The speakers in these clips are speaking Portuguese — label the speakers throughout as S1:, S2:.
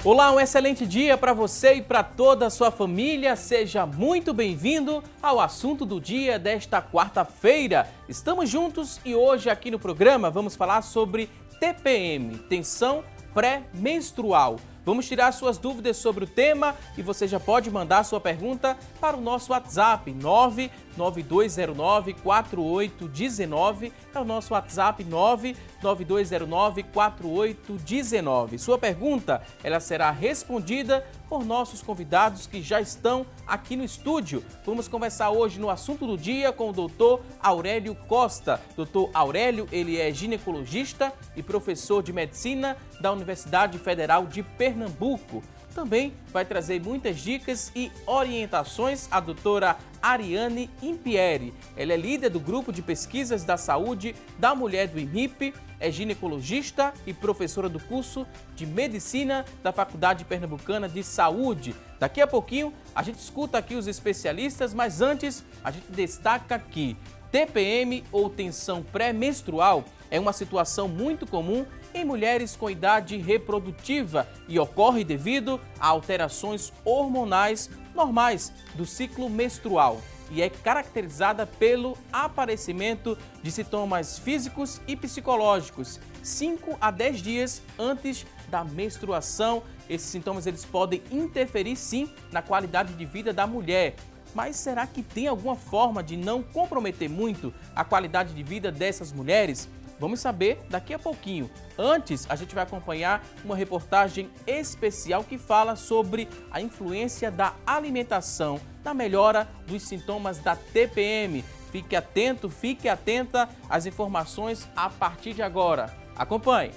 S1: Olá, um excelente dia para você e para toda a sua família. Seja muito bem-vindo ao assunto do dia desta quarta-feira. Estamos juntos e hoje aqui no programa vamos falar sobre TPM, tensão pré-menstrual. Vamos tirar suas dúvidas sobre o tema e você já pode mandar sua pergunta para o nosso WhatsApp 992094819. É o nosso WhatsApp 992094819. Sua pergunta, ela será respondida por nossos convidados que já estão aqui no estúdio. Vamos conversar hoje no assunto do dia com o doutor Aurélio Costa. Doutor Aurélio, ele é ginecologista e professor de medicina da Universidade Federal de Pernambuco. Também vai trazer muitas dicas e orientações a doutora Ariane Impieri. Ela é líder do Grupo de Pesquisas da Saúde da Mulher do INIP, é ginecologista e professora do curso de Medicina da Faculdade Pernambucana de Saúde. Daqui a pouquinho a gente escuta aqui os especialistas, mas antes a gente destaca que TPM ou tensão pré-menstrual é uma situação muito comum em mulheres com idade reprodutiva e ocorre devido a alterações hormonais normais do ciclo menstrual e é caracterizada pelo aparecimento de sintomas físicos e psicológicos 5 a 10 dias antes da menstruação. Esses sintomas eles podem interferir sim na qualidade de vida da mulher. Mas será que tem alguma forma de não comprometer muito a qualidade de vida dessas mulheres? Vamos saber daqui a pouquinho. Antes, a gente vai acompanhar uma reportagem especial que fala sobre a influência da alimentação na melhora dos sintomas da TPM. Fique atento, fique atenta às informações a partir de agora. Acompanhe!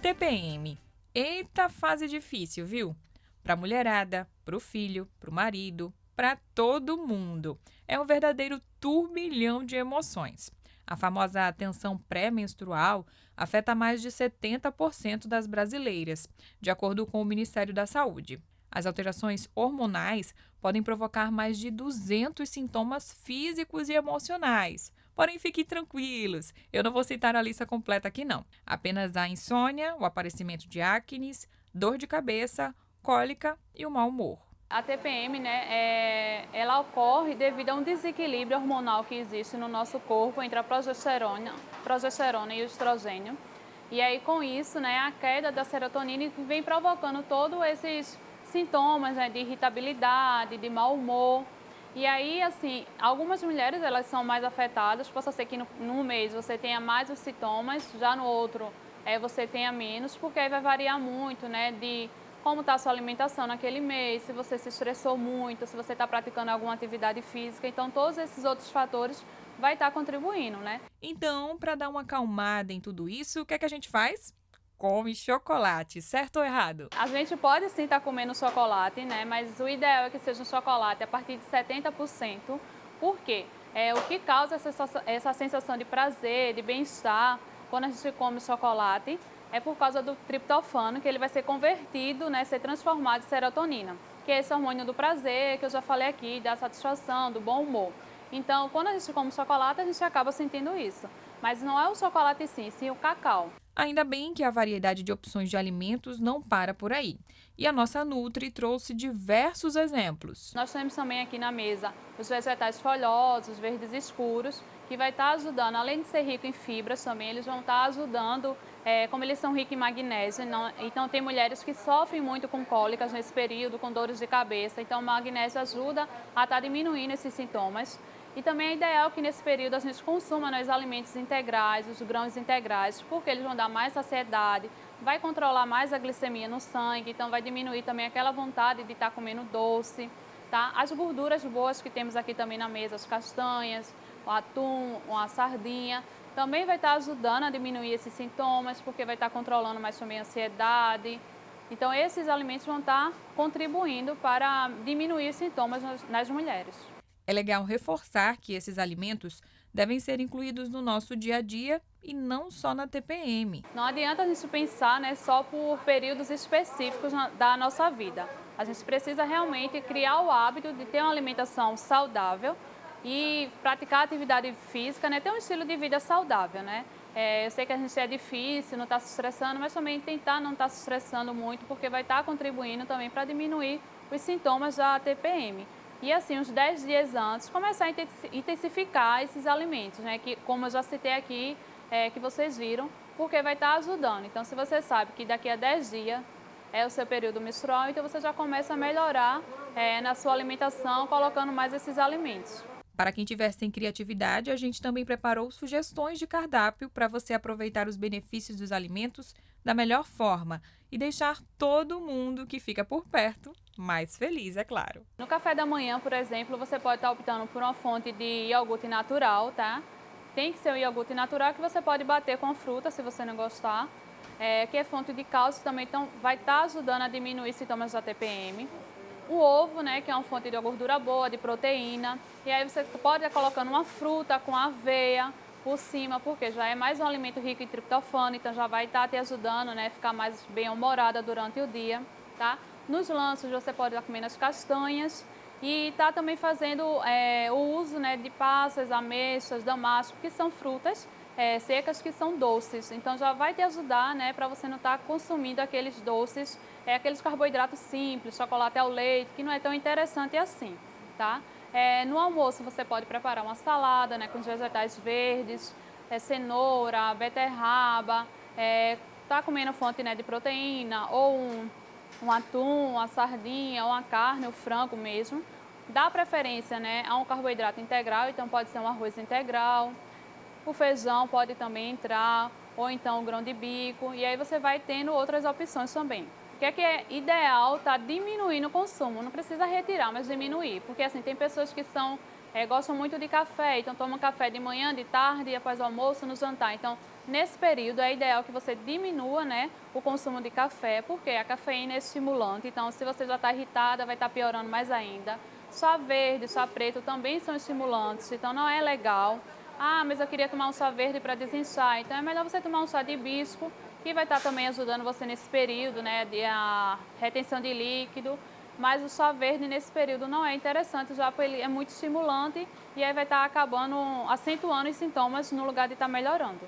S2: TPM. Eita fase difícil, viu? Para a mulherada, para o filho, para o marido, para todo mundo. É um verdadeiro turbilhão de emoções. A famosa tensão pré-menstrual afeta mais de 70% das brasileiras, de acordo com o Ministério da Saúde. As alterações hormonais podem provocar mais de 200 sintomas físicos e emocionais. Porém, fiquem tranquilos, eu não vou citar a lista completa aqui não. Apenas a insônia, o aparecimento de acne, dor de cabeça, cólica e o mau humor.
S3: A TPM, ela ocorre devido a um desequilíbrio hormonal que existe no nosso corpo entre a progesterona e o estrogênio. E aí, com isso, a queda da serotonina vem provocando todos esses sintomas, de irritabilidade, de mau humor. E aí, assim, algumas mulheres, elas são mais afetadas. Possa ser que num mês você tenha mais os sintomas, já no outro você tenha menos, porque aí vai variar muito, de como está a sua alimentação naquele mês, se você se estressou muito, se você está praticando alguma atividade física. Então, todos esses outros fatores vai estar contribuindo,
S2: Então, para dar uma acalmada em tudo isso, o que é que a gente faz? Come chocolate, certo ou errado?
S3: A gente pode sim estar comendo chocolate, mas o ideal é que seja um chocolate a partir de 70%. Por quê? O que causa essa sensação de prazer, de bem-estar quando a gente come chocolate é por causa do triptofano, que ele vai ser convertido, ser transformado em serotonina, que é esse hormônio do prazer, que eu já falei aqui, da satisfação, do bom humor. Então, quando a gente come chocolate, a gente acaba sentindo isso. Mas não é o chocolate sim o cacau.
S2: Ainda bem que a variedade de opções de alimentos não para por aí. E a nossa Nutri trouxe diversos exemplos.
S3: Nós temos também aqui na mesa os vegetais folhosos, verdes escuros, que vai estar ajudando, além de ser rico em fibras também, eles vão estar ajudando, como eles são ricos em magnésio. Então, tem mulheres que sofrem muito com cólicas nesse período, com dores de cabeça. Então, o magnésio ajuda a estar diminuindo esses sintomas. E também é ideal que nesse período a gente consuma os alimentos integrais, os grãos integrais, porque eles vão dar mais saciedade, vai controlar mais a glicemia no sangue, então vai diminuir também aquela vontade de estar comendo doce, tá? As gorduras boas que temos aqui também na mesa, as castanhas, o atum, a sardinha, também vai estar ajudando a diminuir esses sintomas, porque vai estar controlando mais também a ansiedade. Então, esses alimentos vão estar contribuindo para diminuir os sintomas nas mulheres.
S2: É legal reforçar que esses alimentos devem ser incluídos no nosso dia a dia e não só na TPM.
S3: Não adianta a gente pensar só por períodos específicos da nossa vida. A gente precisa realmente criar o hábito de ter uma alimentação saudável e praticar atividade física, ter um estilo de vida saudável, Eu sei que a gente é difícil, não está se estressando, mas também tentar não estar se estressando muito, porque vai estar contribuindo também para diminuir os sintomas da TPM. E assim, uns 10 dias antes, começar a intensificar esses alimentos, né? Que, como eu já citei aqui, que vocês viram, porque vai estar ajudando. Então, se você sabe que daqui a 10 dias é o seu período menstrual, então você já começa a melhorar na sua alimentação, colocando mais esses alimentos.
S2: Para quem tiver sem criatividade, a gente também preparou sugestões de cardápio para você aproveitar os benefícios dos alimentos da melhor forma e deixar todo mundo que fica por perto mais feliz, é claro.
S3: No café da manhã, por exemplo, você pode estar optando por uma fonte de iogurte natural, tá? Tem que ser um iogurte natural que você pode bater com fruta, se você não gostar, que é fonte de cálcio também, então vai estar ajudando a diminuir sintomas da TPM. O ovo, né, que é uma fonte de gordura boa, de proteína, e aí você pode estar colocando uma fruta com aveia por cima, porque já é mais um alimento rico em triptofano, então já vai estar te ajudando, né, a ficar mais bem-humorada durante o dia, tá? Nos lanches você pode estar comendo as castanhas e está também fazendo o uso, né, de passas, ameixas, damasco, que são frutas secas que são doces. Então já vai te ajudar, né, para você não estar consumindo aqueles doces, aqueles carboidratos simples, chocolate ao leite, que não é tão interessante assim, tá? No almoço você pode preparar uma salada, né, com vegetais verdes, cenoura, beterraba, tá comendo fonte, né, de proteína ou um atum, uma sardinha, uma carne, o frango mesmo. Dá preferência, né, a um carboidrato integral, então pode ser um arroz integral, o feijão pode também entrar, ou então o grão de bico, e aí você vai tendo outras opções também. O que é ideal tá diminuindo o consumo, não precisa retirar, mas diminuir, porque assim, tem pessoas que gostam muito de café, então tomam café de manhã, de tarde, e após o almoço, no jantar. Então, nesse período é ideal que você diminua, né, o consumo de café, porque a cafeína é estimulante, então se você já está irritada, vai estar piorando mais ainda. Chá verde, chá preto também são estimulantes, então não é legal. Ah, mas eu queria tomar um chá verde para desinchar, então é melhor você tomar um chá de hibisco, que vai estar também ajudando você nesse período, né, de a retenção de líquido. Mas o chá verde nesse período não é interessante, já porque ele é muito estimulante e aí vai estar acabando, acentuando os sintomas no lugar de estar melhorando.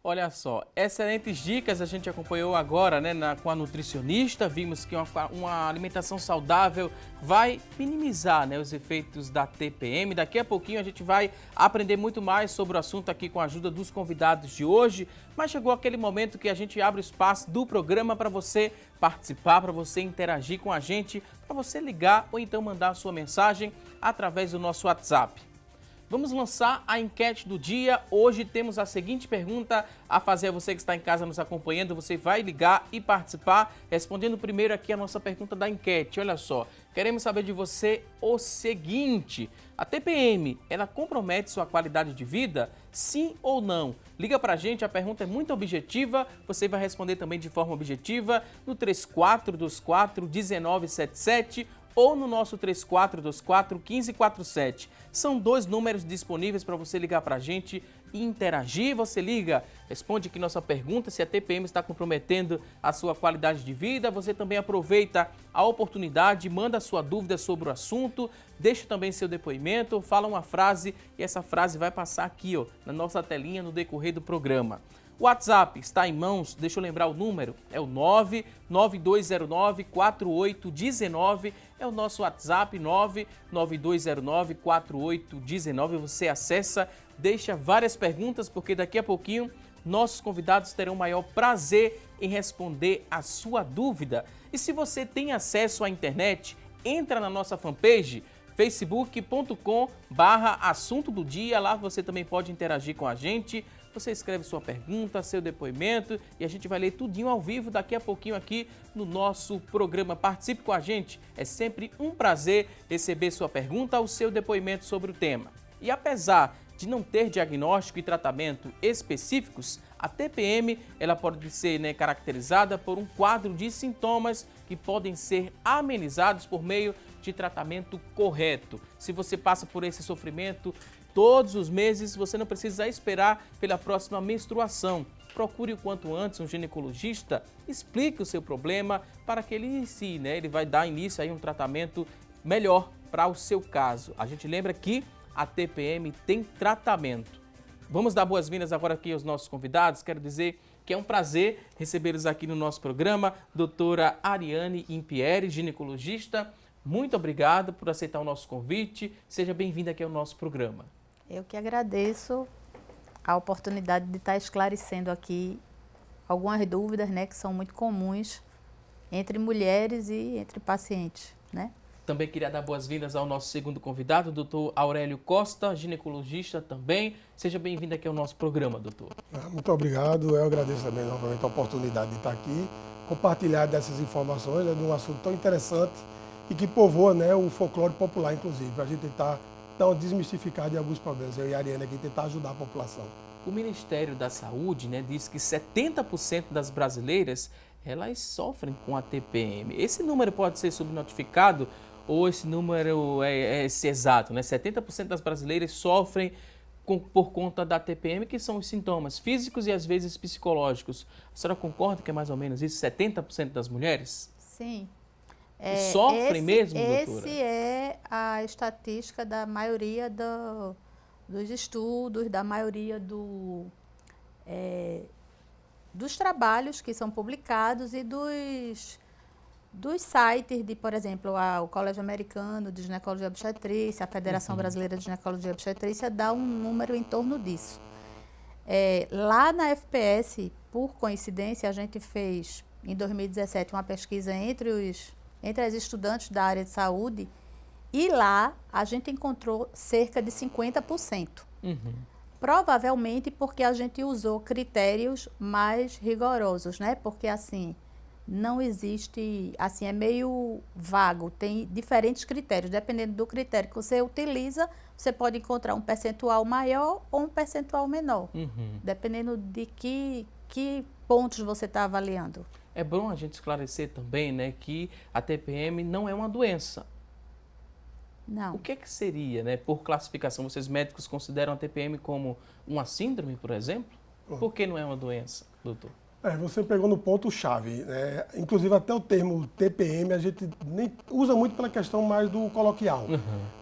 S1: Olha só, excelentes dicas a gente acompanhou agora, né, com a nutricionista. Vimos que uma alimentação saudável vai minimizar, né, os efeitos da TPM. Daqui a pouquinho a gente vai aprender muito mais sobre o assunto aqui com a ajuda dos convidados de hoje. Mas chegou aquele momento que a gente abre o espaço do programa para você participar, para você interagir com a gente, para você ligar ou então mandar a sua mensagem através do nosso WhatsApp. Vamos lançar a enquete do dia. Hoje temos a seguinte pergunta a fazer a você que está em casa nos acompanhando. Você vai ligar e participar, respondendo primeiro aqui a nossa pergunta da enquete. Olha só, queremos saber de você o seguinte: a TPM, ela compromete sua qualidade de vida? Sim ou não? Liga pra gente, a pergunta é muito objetiva. Você vai responder também de forma objetiva no 3424-1977 ou no nosso 3424-1547. São 2 números disponíveis para você ligar para a gente e interagir. Você liga, responde aqui nossa pergunta se a TPM está comprometendo a sua qualidade de vida. Você também aproveita a oportunidade, manda a sua dúvida sobre o assunto, deixa também seu depoimento, fala uma frase e essa frase vai passar aqui, ó, na nossa telinha no decorrer do programa. O WhatsApp está em mãos, deixa eu lembrar o número, é o 99209-4819, é o nosso WhatsApp, 99209-4819, você acessa, deixa várias perguntas, porque daqui a pouquinho nossos convidados terão o maior prazer em responder a sua dúvida. E se você tem acesso à internet, entra na nossa fanpage, facebook.com/assunto do dia, lá você também pode interagir com a gente. Você escreve sua pergunta, seu depoimento e a gente vai ler tudinho ao vivo daqui a pouquinho aqui no nosso programa. Participe com a gente, é sempre um prazer receber sua pergunta ou seu depoimento sobre o tema. E apesar de não ter diagnóstico e tratamento específicos, a TPM ela pode ser, né, caracterizada por um quadro de sintomas que podem ser amenizados por meio de tratamento correto. Se você passa por esse sofrimento todos os meses, você não precisa esperar pela próxima menstruação. Procure o quanto antes um ginecologista, explique o seu problema para que ele inicie, né? Ele vai dar início a um tratamento melhor para o seu caso. A gente lembra que a TPM tem tratamento. Vamos dar boas-vindas agora aqui aos nossos convidados. Quero dizer que é um prazer recebê-los aqui no nosso programa. Doutora Ariane Impieri, ginecologista, muito obrigado por aceitar o nosso convite. Seja bem-vinda aqui ao nosso programa.
S4: Eu que agradeço a oportunidade de estar esclarecendo aqui algumas dúvidas, né, que são muito comuns entre mulheres e entre pacientes, né?
S1: Também queria dar boas-vindas ao nosso segundo convidado, o doutor Aurélio Costa, ginecologista também. Seja bem-vindo aqui ao nosso programa, doutor.
S5: Muito obrigado. Eu agradeço também novamente a oportunidade de estar aqui, compartilhar dessas informações, né, de um assunto tão interessante e que povoa, né, o folclore popular, inclusive, para a gente tentar dar uma desmistificada em alguns problemas. Eu e a Ariane aqui tentar ajudar a população.
S1: O Ministério da Saúde, né, diz que 70% das brasileiras elas sofrem com a TPM. Esse número pode ser subnotificado ou esse número é esse exato, né? 70% das brasileiras sofrem por conta da TPM, que são os sintomas físicos e às vezes psicológicos. A senhora concorda que é mais ou menos isso, 70% das mulheres?
S4: Sim.
S1: Sofrem mesmo, doutora?
S4: Esse é a estatística da maioria dos estudos, da maioria dos trabalhos que são publicados e dos sites de, por exemplo, o Colégio Americano de Ginecologia e Obstetrícia, a Federação Brasileira de Ginecologia e Obstetrícia dá um número em torno disso. Lá na FPS, por coincidência, a gente fez, em 2017, uma pesquisa entre as estudantes da área de saúde e lá a gente encontrou cerca de 50%. Provavelmente porque a gente usou critérios mais rigorosos, né? Porque assim, não existe, assim, é meio vago, tem diferentes critérios. Dependendo do critério que você utiliza, você pode encontrar um percentual maior ou um percentual menor, dependendo de que pontos você está avaliando.
S1: É bom a gente esclarecer também, né, que a TPM não é uma doença.
S4: Não.
S1: O que seria, né, por classificação? Vocês médicos consideram a TPM como uma síndrome, por exemplo? Por que não é uma doença, doutor?
S5: Você pegou no ponto-chave, né? Inclusive até o termo TPM a gente nem usa muito pela questão mais do coloquial.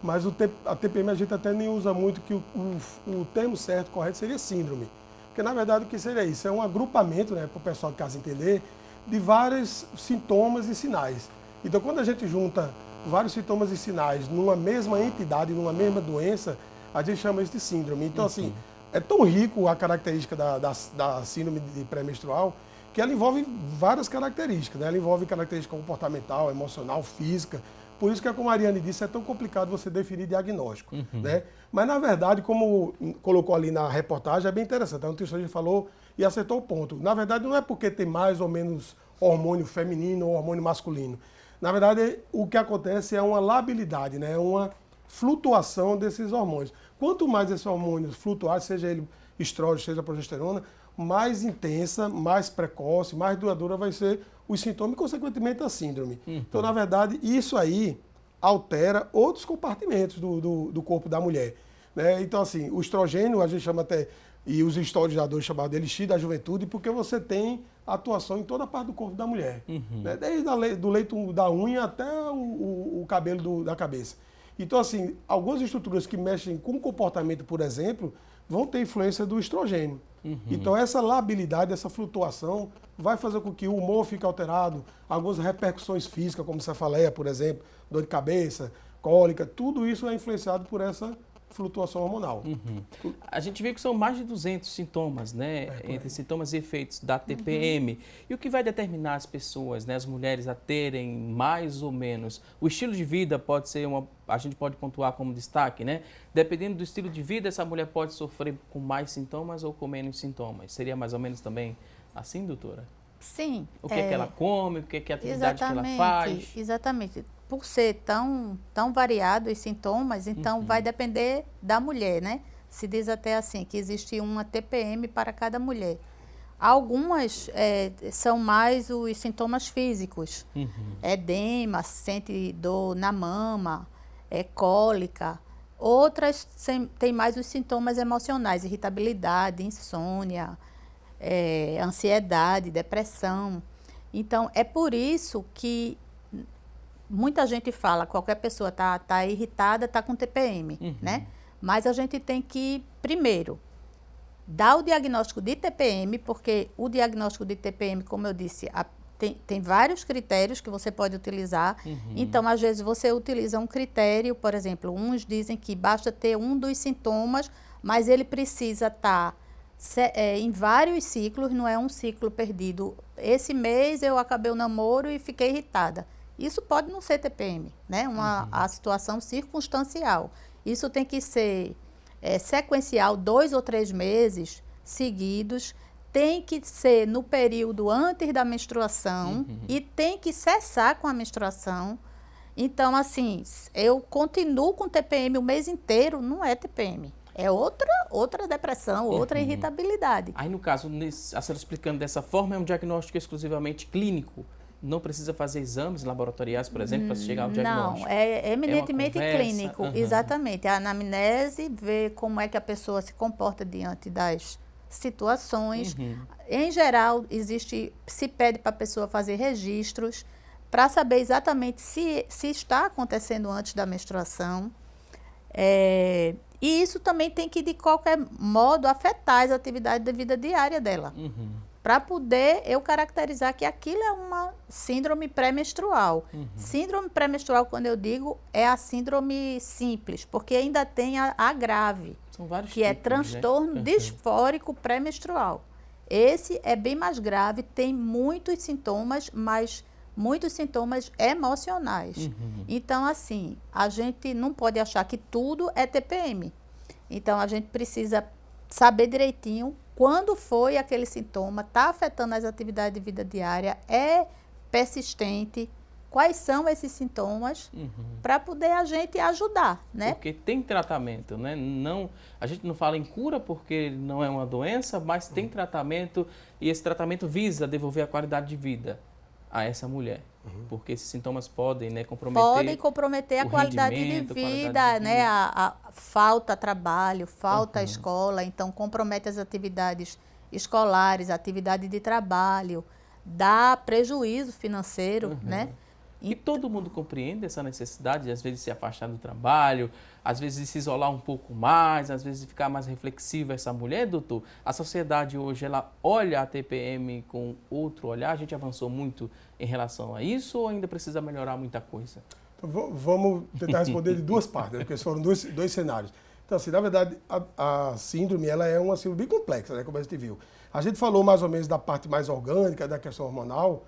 S5: Mas a TPM a gente até nem usa muito, que o termo certo, correto, seria síndrome. Porque na verdade o que seria isso? É um agrupamento, né, para o pessoal de casa entender, de vários sintomas e sinais. Então quando a gente junta vários sintomas e sinais numa mesma entidade, numa mesma doença, a gente chama isso de síndrome. Então assim, é tão rico a característica da síndrome de pré-menstrual que ela envolve várias características, né? Ela envolve característica comportamental, emocional, física. Por isso que, como a Ariane disse, é tão complicado você definir diagnóstico, né? Mas, na verdade, como colocou ali na reportagem, é bem interessante. A nutricionista falou e acertou o ponto. Na verdade, não é porque tem mais ou menos hormônio feminino ou hormônio masculino. Na verdade, o que acontece é uma labilidade, né? É uma flutuação desses hormônios. Quanto mais esse hormônio flutuar, seja ele estrógeno, seja progesterona, mais intensa, mais precoce, mais duradoura vai ser os sintomas e, consequentemente, a síndrome. Então, na verdade, isso aí altera outros compartimentos do corpo da mulher, né? Então, assim, o estrogênio, a gente chama até, e os historiadores chamam de elixir da juventude, porque você tem atuação em toda a parte do corpo da mulher, né? Desde do leito da unha até o cabelo da cabeça. Então, assim, algumas estruturas que mexem com o comportamento, por exemplo, vão ter influência do estrogênio. Então, essa labilidade, essa flutuação, vai fazer com que o humor fique alterado, algumas repercussões físicas, como cefaleia, por exemplo, dor de cabeça, cólica, tudo isso é influenciado por essa flutuação hormonal.
S1: A gente vê que são mais de 200 sintomas, né, entre sintomas e efeitos da TPM. E o que vai determinar as pessoas, né, as mulheres, a terem mais ou menos... O estilo de vida pode ser a gente pode pontuar como destaque, né? Dependendo do estilo de vida, essa mulher pode sofrer com mais sintomas ou com menos sintomas. Seria mais ou menos também assim, doutora?
S4: Sim.
S1: O que é que ela come, o que é que a atividade que ela faz?
S4: Exatamente. Por ser tão variado os sintomas, então vai depender da mulher, né? Se diz até assim, que existe uma TPM para cada mulher. Algumas são mais os sintomas físicos. Edema, sente dor na mama, cólica. Outras têm mais os sintomas emocionais, irritabilidade, insônia, ansiedade, depressão. Então, é por isso que muita gente fala, qualquer pessoa tá irritada, tá com TPM, né? Mas a gente tem que, primeiro, dá o diagnóstico de TPM, porque o diagnóstico de TPM, como eu disse, tem vários critérios que você pode utilizar. Então, às vezes, você utiliza um critério, por exemplo, uns dizem que basta ter um dos sintomas, mas ele precisa estar em vários ciclos, não é um ciclo perdido. Esse mês eu acabei o namoro e fiquei irritada. Isso pode não ser TPM, né? A situação circunstancial. Isso tem que ser sequencial, 2 ou 3 meses seguidos, tem que ser no período antes da menstruação e tem que cessar com a menstruação. Então, assim, eu continuo com TPM o mês inteiro, não é TPM. É outra depressão, outra irritabilidade.
S1: Aí, no caso, a senhora explicando dessa forma, é um diagnóstico exclusivamente clínico? Não precisa fazer exames laboratoriais, por exemplo, para chegar ao diagnóstico?
S4: Não, é eminentemente clínico,
S1: Uhum.
S4: exatamente. A anamnese, ver como é que a pessoa se comporta diante das situações. Em geral, se pede para a pessoa fazer registros para saber exatamente se está acontecendo antes da menstruação. E isso também tem que, de qualquer modo, afetar as atividades da vida diária dela. Para poder eu caracterizar que aquilo é uma síndrome pré-menstrual. Síndrome pré-menstrual, quando eu digo, é a síndrome simples, porque ainda tem a grave,
S1: São vários
S4: que é
S1: tipos,
S4: transtorno
S1: né?
S4: disfórico pré-menstrual. Esse é bem mais grave, tem muitos sintomas, mas muitos sintomas emocionais. Então, assim, a gente não pode achar que tudo é TPM. Então, a gente precisa saber direitinho quando foi aquele sintoma, está afetando as atividades de vida diária, é persistente, quais são esses sintomas, para poder a gente ajudar, né?
S1: Porque tem tratamento, né? A gente não fala em cura porque não é uma doença, mas tem tratamento e esse tratamento visa devolver a qualidade de vida a essa mulher. Porque esses sintomas podem, né,
S4: comprometer a
S1: o
S4: qualidade de
S1: rendimento, a qualidade
S4: vida,
S1: de
S4: né?
S1: vida.
S4: A falta trabalho, falta escola, então compromete as atividades escolares, atividade de trabalho, dá prejuízo financeiro, né?
S1: E todo mundo compreende essa necessidade de, às vezes, se afastar do trabalho, às vezes se isolar um pouco mais, às vezes ficar mais reflexiva essa mulher, doutor? A sociedade hoje, ela olha a TPM com outro olhar? A gente avançou muito em relação a isso ou ainda precisa melhorar muita coisa?
S5: Então, vamos tentar responder de duas partes, né? Porque foram dois cenários. Então, assim, na verdade, a síndrome, ela é uma síndrome bem complexa, né? Como a gente viu. A gente falou mais ou menos da parte mais orgânica, da questão hormonal,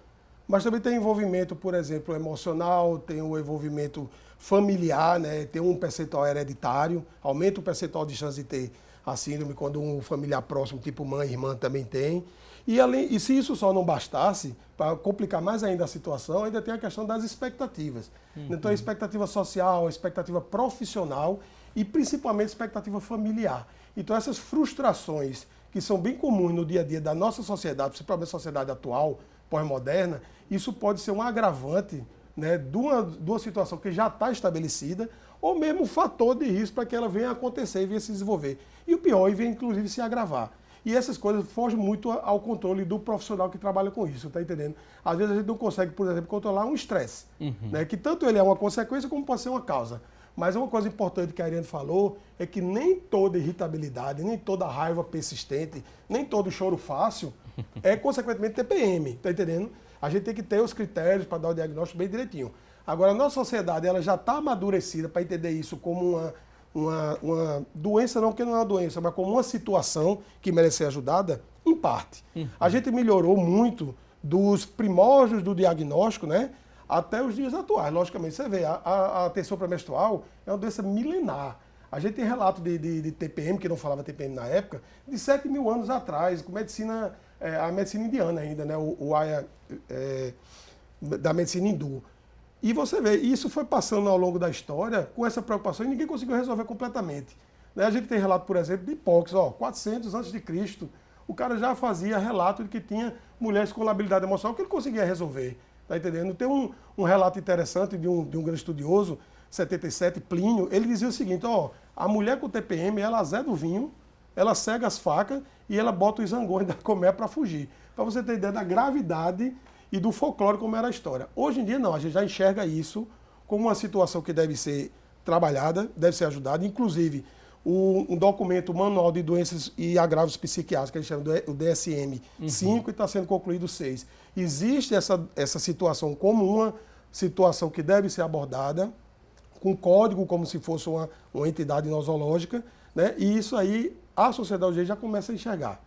S5: mas também tem envolvimento, por exemplo, emocional, tem o envolvimento familiar, né? Tem um percentual hereditário, aumenta o percentual de chance de ter a síndrome quando um familiar próximo, tipo mãe e irmã, também tem. E se isso só não bastasse, para complicar mais ainda a situação, ainda tem a questão das expectativas. Então, a expectativa social, a expectativa profissional e principalmente a expectativa familiar. Então, essas frustrações que são bem comuns no dia a dia da nossa sociedade, principalmente a sociedade atual, pós-moderna, isso pode ser um agravante, né, de uma situação que já está estabelecida, ou mesmo um fator de risco para que ela venha a acontecer e venha se desenvolver. E o pior, e venha inclusive se agravar. E essas coisas fogem muito ao controle do profissional que trabalha com isso, tá entendendo? Às vezes a gente não consegue, por exemplo, controlar um estresse, né, que tanto ele é uma consequência como pode ser uma causa. Mas uma coisa importante que a Ariane falou é que nem toda irritabilidade, nem toda raiva persistente, nem todo choro fácil é, consequentemente, TPM, tá entendendo? A gente tem que ter os critérios para dar o diagnóstico bem direitinho. Agora, a nossa sociedade ela já está amadurecida para entender isso como uma doença, não que não é uma doença, mas como uma situação que merece ser ajudada, em parte. A gente melhorou muito dos primórdios do diagnóstico, né? Até os dias atuais. Logicamente, você vê, a tensão pré-menstrual é uma doença milenar. A gente tem relato de TPM, que não falava TPM na época, de 7 mil anos atrás, com medicina, a medicina indiana ainda, né? O Aya da medicina hindu. E você vê, isso foi passando ao longo da história com essa preocupação e ninguém conseguiu resolver completamente. Né? A gente tem relato, por exemplo, de Hipócrates, 400 a.C., o cara já fazia relato de que tinha mulheres com labilidade emocional que ele conseguia resolver. Tá entendendo? Tem um relato interessante de um grande estudioso, 77, Plínio, ele dizia o seguinte, a mulher com TPM, ela azeda o vinho, ela cega as facas e ela bota os zangões da colmeia para fugir. Para você ter ideia da gravidade e do folclore como era a história. Hoje em dia não, a gente já enxerga isso como uma situação que deve ser trabalhada, deve ser ajudada, inclusive um documento Manual de Doenças e Agravos Psiquiátricos, que a gente chama o DSM-5, e está sendo concluído o 6. Existe essa situação como uma situação que deve ser abordada, com código como se fosse uma entidade nosológica, né? E isso aí a sociedade hoje já começa a enxergar.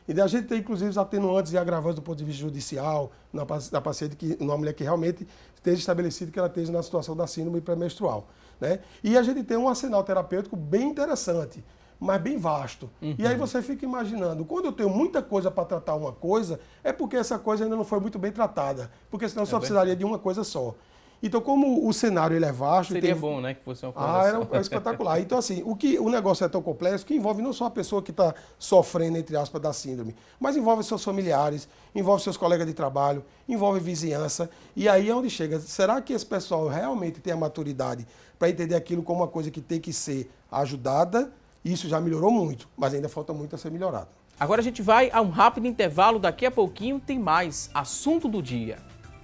S5: E a gente tem, inclusive, os atenuantes e agravantes do ponto de vista judicial, na paciente, numa mulher que realmente esteja estabelecido que ela esteja na situação da síndrome pré-menstrual, né? E a gente tem um arsenal terapêutico bem interessante, mas bem vasto. E aí você fica imaginando, quando eu tenho muita coisa para tratar uma coisa, é porque essa coisa ainda não foi muito bem tratada, porque senão eu só precisaria de uma coisa só. Então, como o cenário ele é vasto...
S1: Seria bom, né, que fosse uma coisa
S5: só. É espetacular. Então, assim, o negócio é tão complexo que envolve não só a pessoa que está sofrendo, entre aspas, da síndrome, mas envolve seus familiares, envolve seus colegas de trabalho, envolve vizinhança. E aí é onde chega. Será que esse pessoal realmente tem a maturidade para entender aquilo como uma coisa que tem que ser ajudada? Isso já melhorou muito, mas ainda falta muito a ser melhorado.
S1: Agora a gente vai a um rápido intervalo. Daqui a pouquinho tem mais assunto do dia.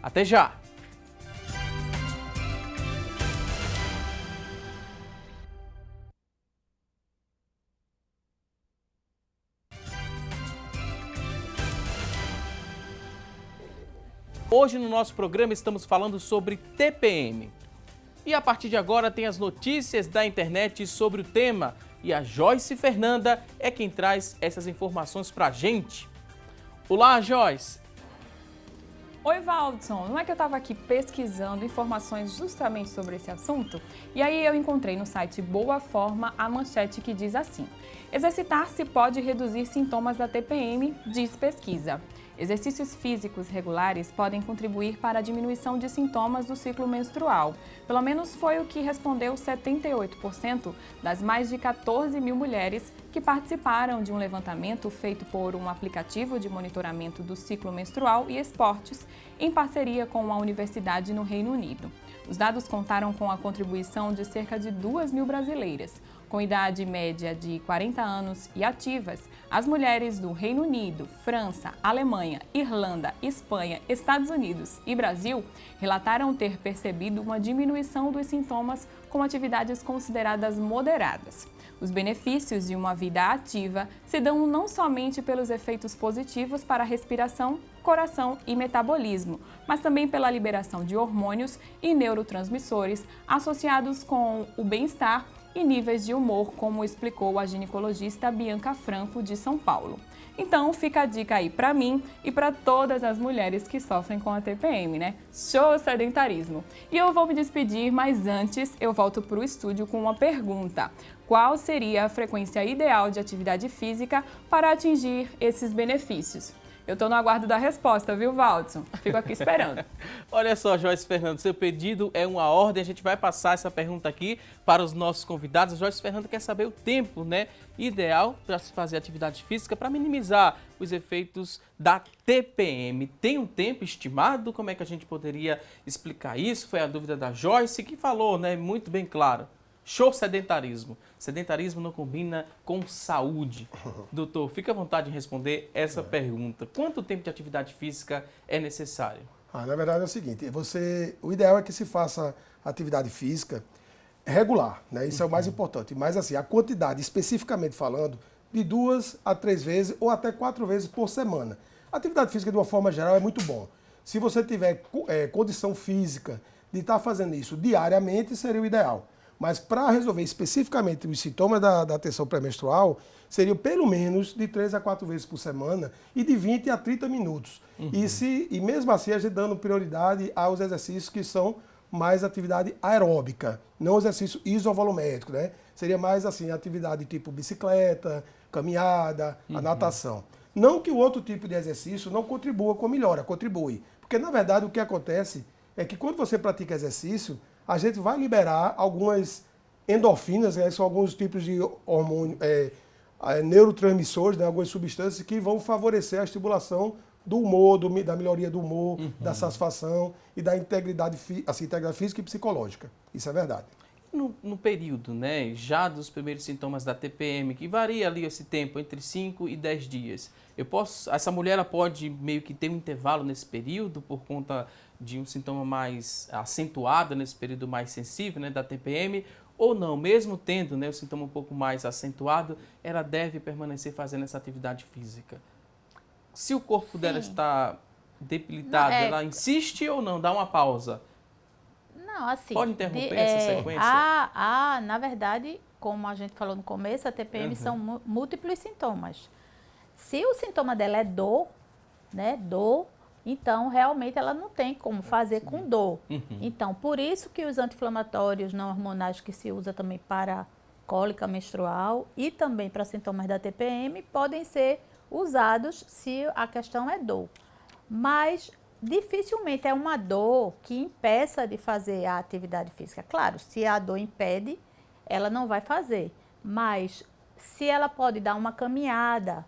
S1: Até já! Hoje no nosso programa estamos falando sobre TPM. E a partir de agora tem as notícias da internet sobre o tema. E a Joyce Fernanda é quem traz essas informações pra gente. Olá, Joyce!
S2: Oi, Valdson. Não é que eu estava aqui pesquisando informações justamente sobre esse assunto? E aí eu encontrei no site Boa Forma a manchete que diz assim: exercitar-se pode reduzir sintomas da TPM, diz pesquisa. Exercícios físicos regulares podem contribuir para a diminuição de sintomas do ciclo menstrual. Pelo menos foi o que respondeu 78% das mais de 14 mil mulheres que participaram de um levantamento feito por um aplicativo de monitoramento do ciclo menstrual e esportes, em parceria com a universidade no Reino Unido. Os dados contaram com a contribuição de cerca de 2.000 brasileiras. Com idade média de 40 anos e ativas, as mulheres do Reino Unido, França, Alemanha, Irlanda, Espanha, Estados Unidos e Brasil relataram ter percebido uma diminuição dos sintomas com atividades consideradas moderadas. Os benefícios de uma vida ativa se dão não somente pelos efeitos positivos para a respiração, coração e metabolismo, mas também pela liberação de hormônios e neurotransmissores associados com o bem-estar e níveis de humor, como explicou a ginecologista Bianca Franco, de São Paulo. Então, fica a dica aí para mim e para todas as mulheres que sofrem com a TPM, né? Show sedentarismo! E eu vou me despedir, mas antes eu volto para o estúdio com uma pergunta. Qual seria a frequência ideal de atividade física para atingir esses benefícios? Eu estou no aguardo da resposta, viu, Valdson? Fico aqui esperando.
S1: Olha só, Joyce Fernanda, seu pedido é uma ordem. A gente vai passar essa pergunta aqui para os nossos convidados. A Joyce Fernanda quer saber o tempo, né, ideal para se fazer atividade física para minimizar os efeitos da TPM. Tem um tempo estimado? Como é que a gente poderia explicar isso? Foi a dúvida da Joyce, que falou, né, muito bem claro. Show sedentarismo. Sedentarismo não combina com saúde. Doutor, fica à vontade de responder essa pergunta. Quanto tempo de atividade física é necessário?
S5: Na verdade é o seguinte, o ideal é que se faça atividade física regular, né? Isso é o mais importante. Mas assim, a quantidade, especificamente falando, de 2 a 3 vezes ou até 4 vezes por semana. A atividade física, de uma forma geral, é muito bom. Se você tiver condição física de estar fazendo isso diariamente, seria o ideal. Mas para resolver especificamente os sintomas da tensão pré-menstrual, seriam pelo menos de 3 a 4 vezes por semana e de 20 a 30 minutos. E mesmo assim, a gente dando prioridade aos exercícios que são mais atividade aeróbica, não exercício isovolumétrico, né? Seria mais assim, atividade tipo bicicleta, caminhada, a natação. Não que o outro tipo de exercício não contribua com a melhora, contribui. Porque, na verdade, o que acontece é que quando você pratica exercício, a gente vai liberar algumas endorfinas, né? São alguns tipos de hormônio, neurotransmissores, né? Algumas substâncias que vão favorecer a estimulação do humor, da melhoria do humor, da satisfação e da integridade física e psicológica. Isso é verdade.
S1: No período, né, já dos primeiros sintomas da TPM, que varia ali esse tempo, entre 5 e 10 dias, essa mulher ela pode meio que ter um intervalo nesse período por conta de um sintoma mais acentuado, nesse período mais sensível, né, da TPM, ou não, mesmo tendo, né, o sintoma um pouco mais acentuado, ela deve permanecer fazendo essa atividade física? Se o corpo dela está debilitado,
S4: Não,
S1: ela insiste ou não? Dá uma pausa?
S4: Não, assim.
S1: Pode interromper essa sequência?
S4: Na verdade, como a gente falou no começo, a TPM são múltiplos sintomas. Se o sintoma dela é dor, né? Dor, então realmente ela não tem como fazer com dor. Então, por isso que os anti-inflamatórios não hormonais que se usa também para cólica menstrual e também para sintomas da TPM podem ser usados se a questão é dor. Mas dificilmente é uma dor que impeça de fazer a atividade física. Claro, se a dor impede, ela não vai fazer. Mas se ela pode dar uma caminhada,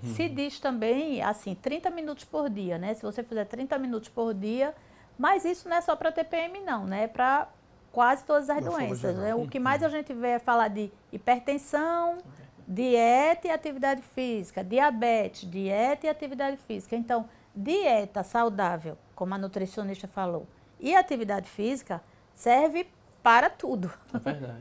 S4: se diz também, assim, 30 minutos por dia, né? Se você fizer 30 minutos por dia, mas isso não é só para TPM não, né? É para quase todas as doenças. Né? O que mais a gente vê é falar de hipertensão, dieta e atividade física, diabetes, dieta e atividade física. Então, dieta saudável, como a nutricionista falou, e atividade física serve para tudo,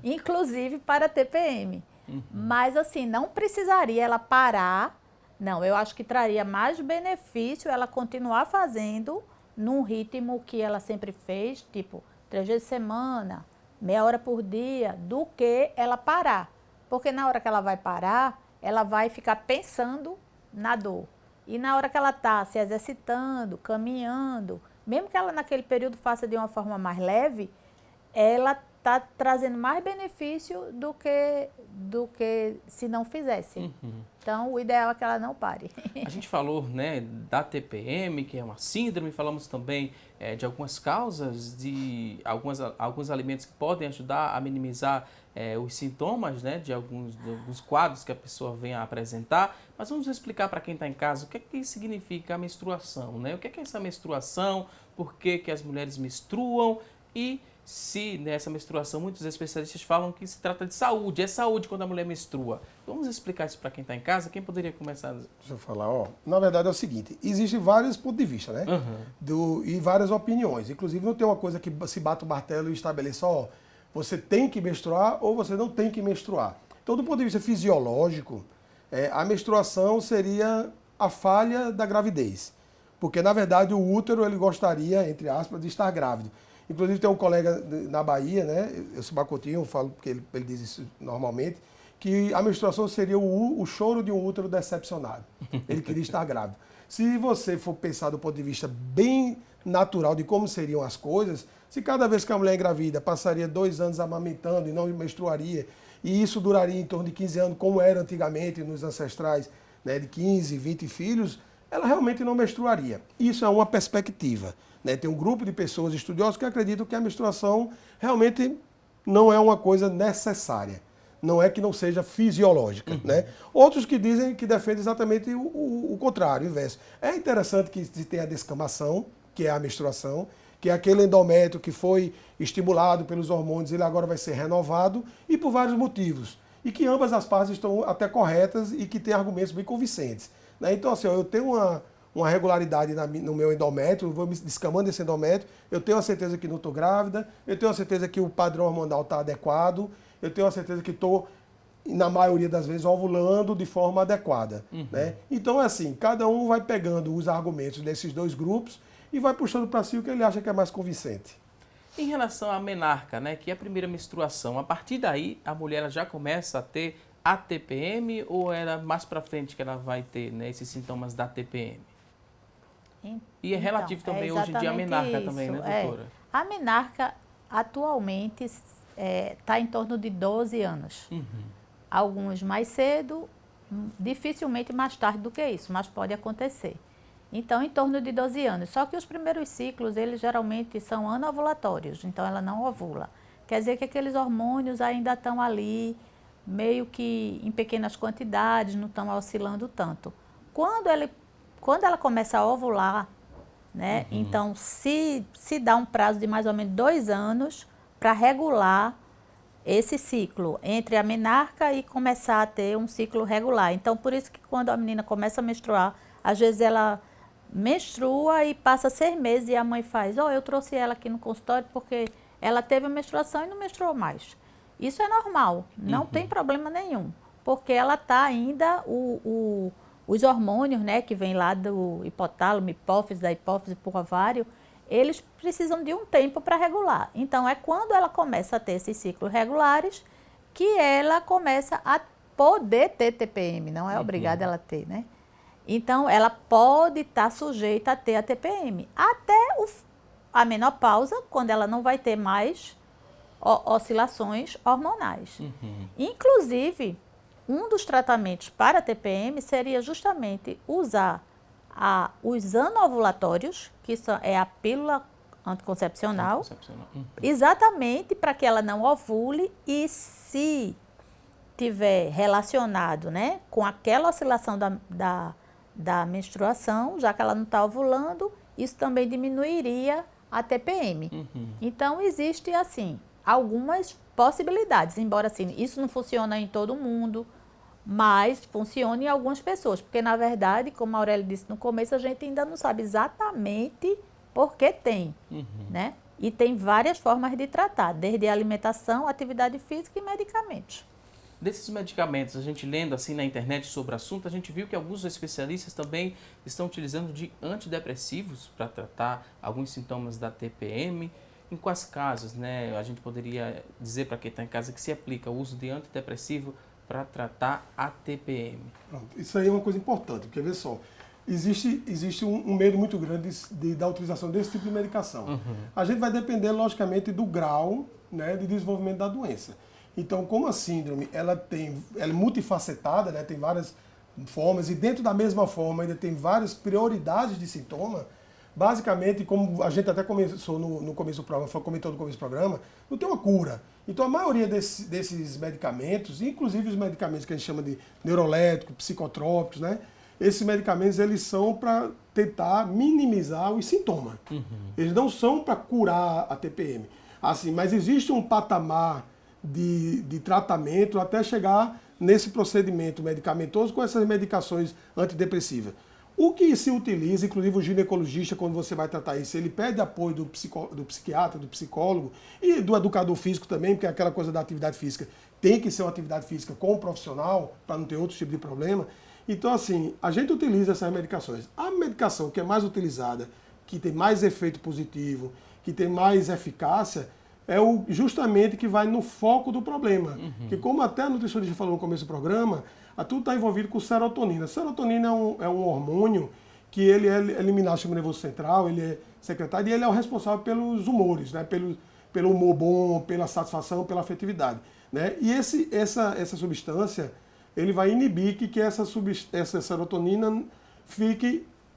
S4: inclusive para TPM. Mas assim, não precisaria ela parar, não, eu acho que traria mais benefício ela continuar fazendo num ritmo que ela sempre fez, tipo 3 vezes por semana, meia hora por dia, do que ela parar. Porque na hora que ela vai parar, ela vai ficar pensando na dor. E na hora que ela está se exercitando, caminhando, mesmo que ela naquele período faça de uma forma mais leve, ela está trazendo mais benefício do que se não fizesse. Então, o ideal é que ela não pare.
S1: A gente falou, né, da TPM, que é uma síndrome, falamos também de algumas causas, de alguns alimentos que podem ajudar a minimizar os sintomas, né, de alguns quadros que a pessoa vem a apresentar. Mas vamos explicar para quem está em casa o que é que significa a menstruação, né? O que é essa menstruação, por que as mulheres menstruam e se nessa menstruação muitos especialistas falam que se trata de saúde, é saúde quando a mulher menstrua. Vamos explicar isso para quem está em casa? Quem poderia começar?
S5: Deixa eu falar, na verdade é o seguinte, existem vários pontos de vista, né? E várias opiniões. Inclusive não tem uma coisa que se bate o martelo e estabeleça, você tem que menstruar ou você não tem que menstruar. Então, do ponto de vista fisiológico, a menstruação seria a falha da gravidez. Porque, na verdade, o útero ele gostaria, entre aspas, de estar grávido. Inclusive, tem um colega na Bahia, né? Eu sou Bacotinho, eu falo porque ele diz isso normalmente, que a menstruação seria o choro de um útero decepcionado. Ele queria estar grávido. Se você for pensar do ponto de vista bem natural de como seriam as coisas, se cada vez que a mulher engravida passaria 2 anos amamentando e não menstruaria, e isso duraria em torno de 15 anos, como era antigamente nos ancestrais, né, de 15, 20 filhos, ela realmente não menstruaria. Isso é uma perspectiva. Né? Tem um grupo de pessoas estudiosos que acreditam que a menstruação realmente não é uma coisa necessária. Não é que não seja fisiológica. Né? Outros que dizem que defendem exatamente o contrário, o inverso. É interessante que se tenha a descamação, que é a menstruação, que é aquele endométrio que foi estimulado pelos hormônios, ele agora vai ser renovado, e por vários motivos. E que ambas as partes estão até corretas e que têm argumentos bem convincentes. Né? Então, assim, eu tenho uma regularidade no meu endométrio, vou me descamando esse endométrio, eu tenho a certeza que não estou grávida, eu tenho a certeza que o padrão hormonal está adequado, eu tenho a certeza que estou, na maioria das vezes, ovulando de forma adequada. Né? Então, é assim, cada um vai pegando os argumentos desses dois grupos e vai puxando para si o que ele acha que é mais convincente.
S1: Em relação à menarca, né, que é a primeira menstruação, a partir daí a mulher ela já começa a ter a TPM ou era mais para frente que ela vai ter, né, esses sintomas da TPM? E é relativo também hoje em dia a menarca também, né, doutora?
S4: A menarca atualmente está em torno de 12 anos. Alguns mais cedo, dificilmente mais tarde do que isso, mas pode acontecer. Então, em torno de 12 anos. Só que os primeiros ciclos, eles geralmente são anovulatórios, então ela não ovula. Quer dizer que aqueles hormônios ainda estão ali, meio que em pequenas quantidades, não estão oscilando tanto. Quando ela começa a ovular, né, então se dá um prazo de mais ou menos 2 anos para regular esse ciclo entre a menarca e começar a ter um ciclo regular. Então, por isso que quando a menina começa a menstruar, às vezes ela menstrua e passa 6 meses e a mãe faz, eu trouxe ela aqui no consultório porque ela teve a menstruação e não menstruou mais. Isso é normal, não tem problema nenhum, porque ela está ainda, os hormônios, né, que vem lá do hipotálamo, hipófise, da hipófise para o ovário, eles precisam de um tempo para regular. Então, é quando ela começa a ter esses ciclos regulares que ela começa a poder ter TPM, não é obrigada ela a ter, né? Então, ela pode estar sujeita a ter a TPM, até a menopausa, quando ela não vai ter mais oscilações hormonais. Inclusive, um dos tratamentos para a TPM seria justamente usar os anovulatórios, que é a pílula anticoncepcional, exatamente para que ela não ovule e se tiver relacionado, né, com aquela oscilação da menstruação, já que ela não está ovulando, isso também diminuiria a TPM. Então, existe, assim, algumas possibilidades, embora, assim, isso não funciona em todo mundo, mas funciona em algumas pessoas, porque, na verdade, como a Aurélia disse no começo, a gente ainda não sabe exatamente por que tem, né? E tem várias formas de tratar, desde alimentação, atividade física e medicamentos.
S1: Desses medicamentos, a gente lendo assim na internet sobre o assunto, a gente viu que alguns especialistas também estão utilizando de antidepressivos para tratar alguns sintomas da TPM. Em quais casos, né, a gente poderia dizer para quem está em casa que se aplica o uso de antidepressivo para tratar a TPM?
S5: Pronto, isso aí é uma coisa importante, porque vê só, existe um medo muito grande da utilização desse tipo de medicação. A gente vai depender, logicamente, do grau, né, de desenvolvimento da doença. Então, como a síndrome ela é multifacetada, né, tem várias formas, e dentro da mesma forma ainda tem várias prioridades de sintoma, basicamente, como a gente até começou no começo do programa, comentou no começo do programa, não tem uma cura. Então, a maioria desses medicamentos, inclusive os medicamentos que a gente chama de neuroléticos, psicotrópicos, né, esses medicamentos eles são para tentar minimizar os sintomas. Eles não são para curar a TPM. Assim, mas existe um patamar de tratamento até chegar nesse procedimento medicamentoso com essas medicações antidepressivas. O que se utiliza, inclusive o ginecologista, quando você vai tratar isso, ele pede apoio do psiquiatra, do psicólogo e do educador físico também, porque aquela coisa da atividade física tem que ser uma atividade física com um profissional, para não ter outro tipo de problema. Então, assim, a gente utiliza essas medicações. A medicação que é mais utilizada, que tem mais efeito positivo, que tem mais eficácia, é justamente que vai no foco do problema. Que como até a nutricionista falou no começo do programa, tudo está envolvido com serotonina. A serotonina é um hormônio que ele é eliminado no sistema nervoso central, ele é secretado e ele é o responsável pelos humores, né? Pelo humor bom, pela satisfação, pela afetividade. Né? E essa substância, ele vai inibir que essa serotonina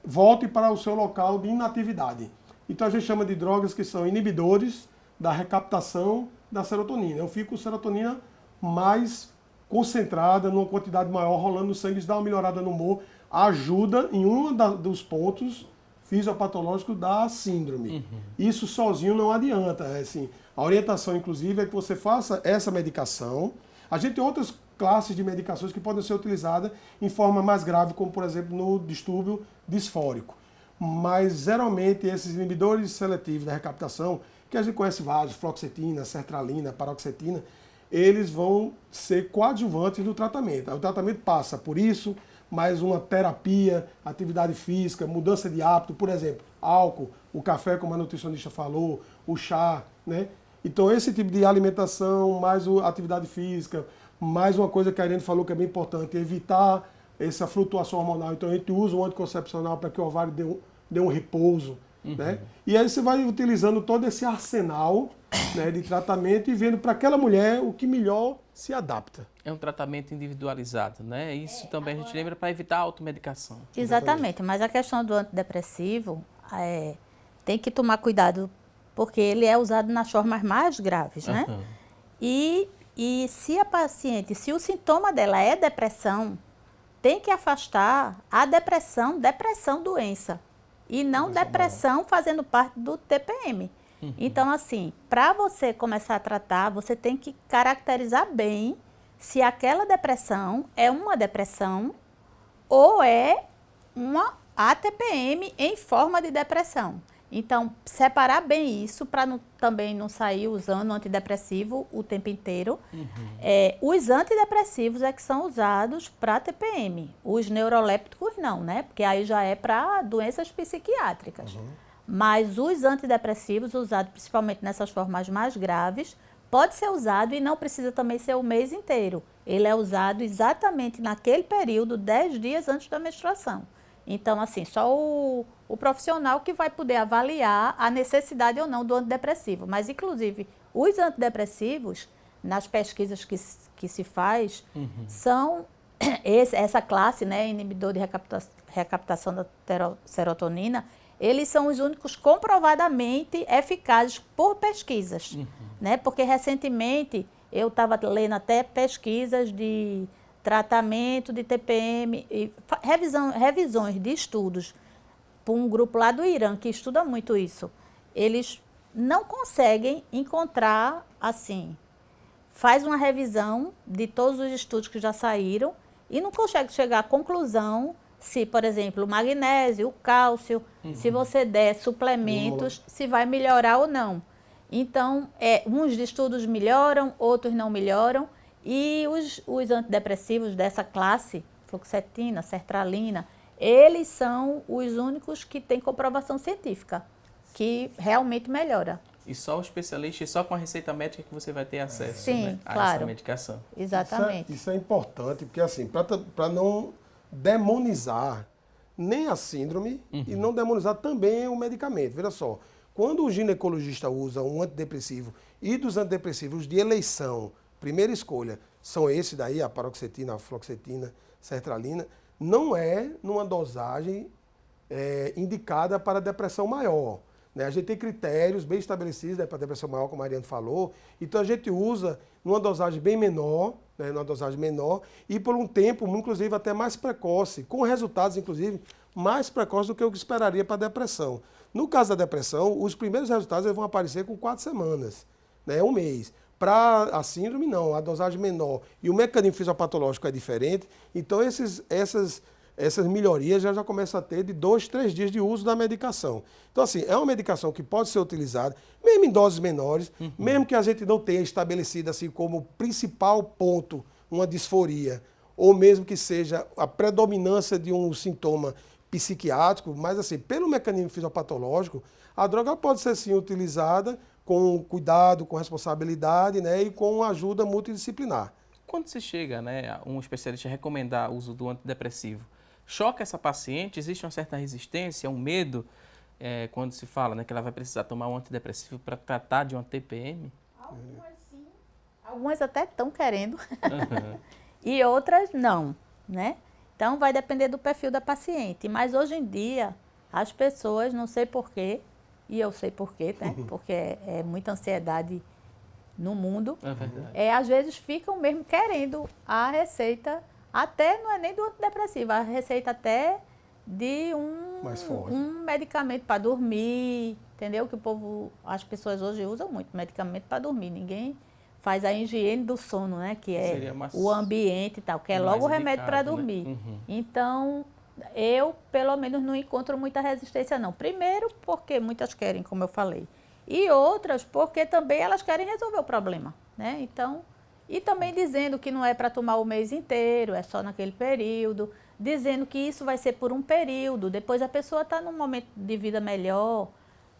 S5: volte para o seu local de inatividade. Então a gente chama de drogas que são inibidores da recaptação da serotonina. Eu fico com serotonina mais concentrada, numa quantidade maior, rolando no sangue, isso dá uma melhorada no humor, ajuda em um dos pontos fisiopatológicos da síndrome. Isso sozinho não adianta. Assim, a orientação, inclusive, é que você faça essa medicação. A gente tem outras classes de medicações que podem ser utilizadas em forma mais grave, como, por exemplo, no distúrbio disfórico. Mas, geralmente, esses inibidores seletivos da recaptação, que a gente conhece vários, fluoxetina, sertralina, paroxetina, eles vão ser coadjuvantes do tratamento. O tratamento passa por isso, mais uma terapia, atividade física, mudança de hábito, por exemplo, álcool, o café, como a nutricionista falou, o chá, né? Então, esse tipo de alimentação, mais a atividade física, mais uma coisa que a Irene falou que é bem importante, evitar essa flutuação hormonal. Então, a gente usa o anticoncepcional para que o ovário dê um repouso. Né? E aí você vai utilizando todo esse arsenal, né, de tratamento e vendo para aquela mulher o que melhor se adapta.
S1: É um tratamento individualizado, né? Isso também a gente lembra para evitar a automedicação.
S4: Exatamente, mas a questão do antidepressivo tem que tomar cuidado, porque ele é usado nas formas mais graves, né? E se a paciente, se o sintoma dela é depressão, tem que afastar a depressão doença. E não depressão fazendo parte do TPM. Então, assim, para você começar a tratar, você tem que caracterizar bem se aquela depressão é uma depressão ou é a TPM em forma de depressão. Então, separar bem isso para também não sair usando antidepressivo o tempo inteiro. Os antidepressivos é que são usados para TPM. Os neurolépticos não, né? Porque aí já é para doenças psiquiátricas. Mas os antidepressivos, usados principalmente nessas formas mais graves, pode ser usado e não precisa também ser o mês inteiro. Ele é usado exatamente naquele período, 10 dias antes da menstruação. Então, assim, só o profissional que vai poder avaliar a necessidade ou não do antidepressivo. Mas, inclusive, os antidepressivos, nas pesquisas que se faz, são essa classe, né, inibidor de recaptação da serotonina, eles são os únicos comprovadamente eficazes por pesquisas, né? Porque recentemente eu estava lendo até pesquisas de tratamento de TPM, e revisões de estudos por um grupo lá do Irã que estuda muito isso. Eles não conseguem encontrar, assim, faz uma revisão de todos os estudos que já saíram e não consegue chegar à conclusão se, por exemplo, o magnésio, o cálcio, se você der suplementos, se vai melhorar ou não. Então, uns estudos melhoram, outros não melhoram. E os antidepressivos dessa classe, fluoxetina, sertralina, eles são os únicos que têm comprovação científica, que realmente melhora.
S1: E só o especialista, e só com a receita médica que você vai ter acesso,
S4: Sim,
S1: né, a
S4: claro.
S1: essa medicação.
S4: Exatamente.
S5: Isso é importante, porque assim, para não demonizar nem a síndrome e não demonizar também o medicamento. Veja só, quando o ginecologista usa um antidepressivo e dos antidepressivos de eleição, primeira escolha, são esses daí, a paroxetina, a fluoxetina, sertralina, não é numa dosagem indicada para depressão maior. Né? A gente tem critérios bem estabelecidos, né, para depressão maior, como a Mariana falou, então a gente usa numa dosagem bem menor, né, numa dosagem menor, e por um tempo, inclusive, até mais precoce, com resultados, inclusive, mais precoces do que eu esperaria para a depressão. No caso da depressão, os primeiros resultados vão aparecer com 4 semanas, né, um mês. Para a síndrome, não, a dosagem menor e o mecanismo fisiopatológico é diferente, então essas melhorias já começam a ter de 2, 3 dias de uso da medicação. Então, assim, é uma medicação que pode ser utilizada, mesmo em doses menores, mesmo que a gente não tenha estabelecido assim como principal ponto uma disforia, ou mesmo que seja a predominância de um sintoma psiquiátrico, mas assim, pelo mecanismo fisiopatológico, a droga pode ser sim utilizada com cuidado, com responsabilidade, né, e com ajuda multidisciplinar.
S1: Quando se chega, né, um especialista a recomendar o uso do antidepressivo, choca essa paciente? Existe uma certa resistência, um medo, quando se fala, né, que ela vai precisar tomar um antidepressivo para tratar de uma TPM?
S4: Algumas sim, algumas até estão querendo e outras não, né? Então vai depender do perfil da paciente, mas hoje em dia as pessoas, não sei porquê, e eu sei porquê, né? Porque é muita ansiedade no mundo,
S1: É verdade.
S4: às vezes ficam mesmo querendo a receita, até não é nem do antidepressivo, a receita até de
S5: Mais forte.
S4: um medicamento para dormir, entendeu? Que as pessoas hoje usam muito medicamento para dormir, ninguém faz a higiene do sono, né? Que é
S1: Seria mais-
S4: o ambiente e tal, que é
S1: mais
S4: logo o remédio para
S1: indicado, né?
S4: dormir. Então, eu, pelo menos, não encontro muita resistência, não. Primeiro, porque muitas querem, como eu falei. E outras, porque também elas querem resolver o problema, né? Então, e também dizendo que não é para tomar o mês inteiro, é só naquele período, dizendo que isso vai ser por um período, depois a pessoa está num momento de vida melhor,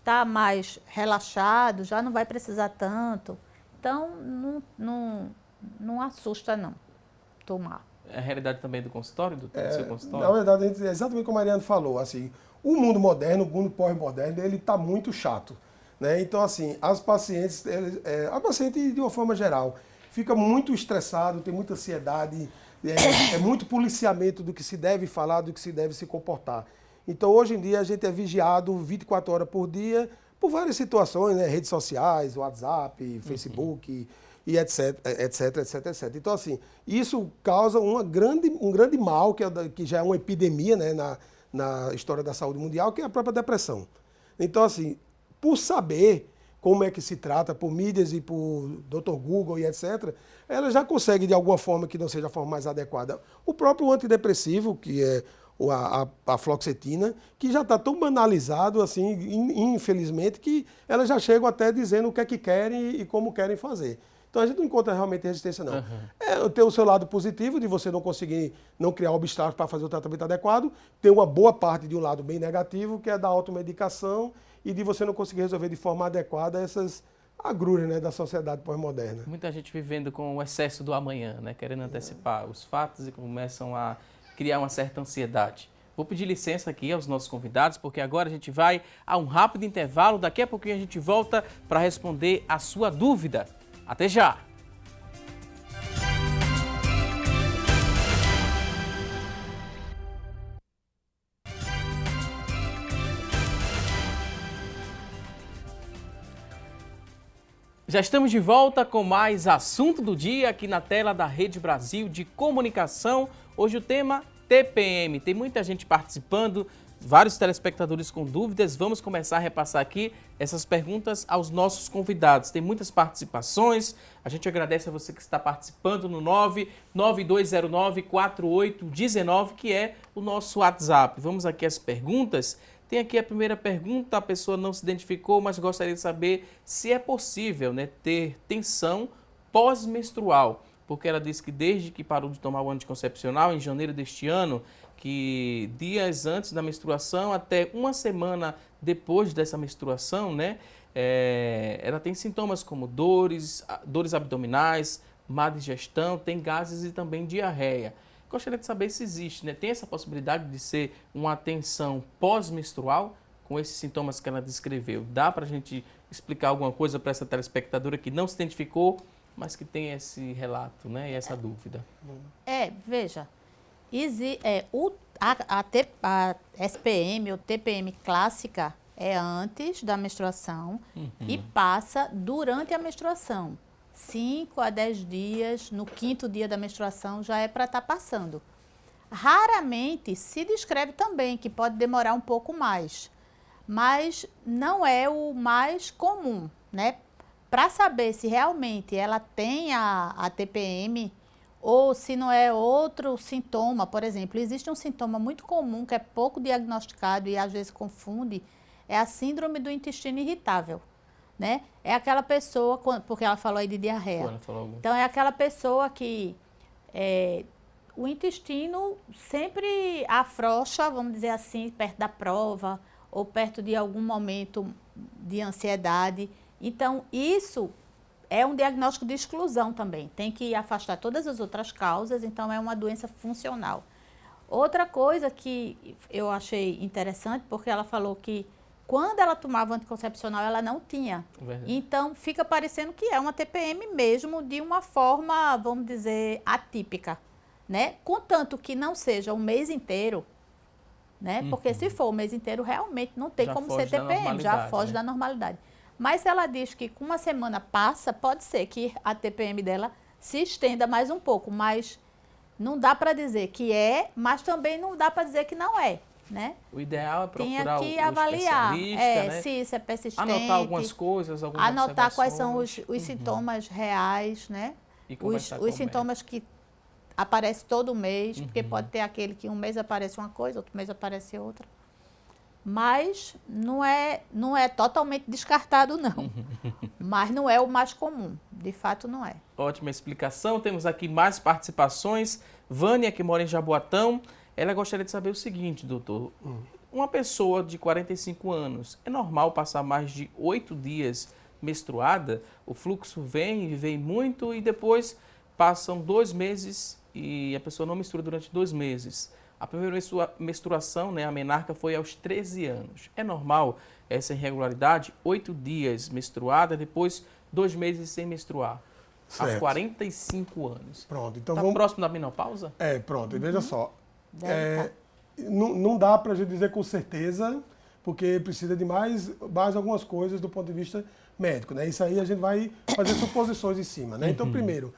S4: está mais relaxado, já não vai precisar tanto. Então, não assusta, não, tomar.
S1: É a realidade também do consultório, do seu consultório?
S5: Na verdade, é exatamente como a Mariana falou, assim, o mundo moderno, o mundo pós-moderno, ele está muito chato. Né? Então, assim, as pacientes, a paciente, de uma forma geral, fica muito estressado, tem muita ansiedade, é muito policiamento do que se deve falar, do que se deve se comportar. Então, hoje em dia, a gente é vigiado 24 horas por dia por várias situações, né? Redes sociais, WhatsApp, Facebook, e etc, etc, etc, etc. Então, assim, isso causa um grande mal, que já é uma epidemia, né? na história da saúde mundial, que é a própria depressão. Então, assim, por saber como é que se trata, por mídias e por Dr. Google e etc., ela já consegue, de alguma forma que não seja a forma mais adequada. O próprio antidepressivo, que é a fluoxetina, que já está tão banalizado, assim, infelizmente, que elas já chegam até dizendo o que é que querem e como querem fazer. Então a gente não encontra realmente resistência, não. Tem o seu lado positivo de você não conseguir, não criar obstáculos para fazer o tratamento adequado. Tem uma boa parte de um lado bem negativo, que é da automedicação e de você não conseguir resolver de forma adequada essas agruras, né, da sociedade pós-moderna.
S1: Muita gente vivendo com o excesso do amanhã, né, querendo antecipar os fatos e começam a criar uma certa ansiedade. Vou pedir licença aqui aos nossos convidados, porque agora a gente vai a um rápido intervalo. Daqui a pouquinho a gente volta para responder a sua dúvida. Até já! Já estamos de volta com mais assunto do dia aqui na tela da Rede Brasil de Comunicação. Hoje o tema TPM. Tem muita gente participando, vários telespectadores com dúvidas. Vamos começar a repassar aqui essas perguntas aos nossos convidados. Tem muitas participações. A gente agradece a você que está participando no 992094819, que é o nosso WhatsApp. Vamos aqui às perguntas. Tem aqui a primeira pergunta, a pessoa não se identificou, mas gostaria de saber se é possível, né, ter tensão pós-menstrual. Porque ela disse que desde que parou de tomar o anticoncepcional, em janeiro deste ano, que dias antes da menstruação até uma semana depois dessa menstruação, né, ela tem sintomas como dores abdominais, má digestão, tem gases e também diarreia. Gostaria de saber se existe, né? Tem essa possibilidade de ser uma tensão pós-menstrual com esses sintomas que ela descreveu. Dá para a gente explicar alguma coisa para essa telespectadora que não se identificou, mas que tem esse relato, né? E essa dúvida.
S4: Veja, a SPM ou TPM clássica é antes da menstruação e passa durante a menstruação. 5 a 10 dias, no 5º dia da menstruação já é para estar passando. Raramente se descreve também que pode demorar um pouco mais, mas não é o mais comum, né? Para saber se realmente ela tem a TPM ou se não é outro sintoma, por exemplo, existe um sintoma muito comum que é pouco diagnosticado e às vezes confunde, é a síndrome do intestino irritável. Né? É aquela pessoa, porque ela falou aí de diarreia, então é aquela pessoa que o intestino sempre afrouxa, vamos dizer assim, perto da prova ou perto de algum momento de ansiedade. Então isso é um diagnóstico de exclusão também, tem que afastar todas as outras causas, então é uma doença funcional. Outra coisa que eu achei interessante, porque ela falou que quando ela tomava anticoncepcional, ela não tinha. Verdade. Então, fica parecendo que é uma TPM mesmo, de uma forma, vamos dizer, atípica, né? Contanto que não seja um mês inteiro, né? Porque se for o mês inteiro, realmente não tem como ser TPM, já foge da normalidade. Mas se ela diz que com uma semana passa, pode ser que a TPM dela se estenda mais um pouco, mas não dá para dizer que é, mas também não dá para dizer que não é. Né?
S1: O ideal é procurar
S4: o avaliar,
S1: né?
S4: Se isso é persistente.
S1: Anotar algumas coisas, algumas
S4: anotar quais são os sintomas reais, né?
S1: E
S4: os sintomas que aparecem todo mês, porque pode ter aquele que um mês aparece uma coisa, outro mês aparece outra. Mas não é totalmente descartado, não. Mas não é o mais comum, de fato não é.
S1: Ótima explicação, temos aqui mais participações. Vânia, que mora em Jaboatão, ela gostaria de saber o seguinte, doutor. Uma pessoa de 45 anos, é normal passar mais de 8 dias menstruada? O fluxo vem muito e depois passam 2 meses e a pessoa não menstrua durante 2 meses. A primeira menstruação, né, a menarca, foi aos 13 anos. É normal essa irregularidade? 8 dias menstruada, depois 2 meses sem menstruar. Certo. Aos 45 anos.
S5: Pronto, então
S1: vamos... próximo da menopausa?
S5: Pronto. E veja só. Não dá para a gente dizer com certeza, porque precisa de mais algumas coisas do ponto de vista médico, né? Isso aí a gente vai fazer suposições em cima, né? Então, primeiro,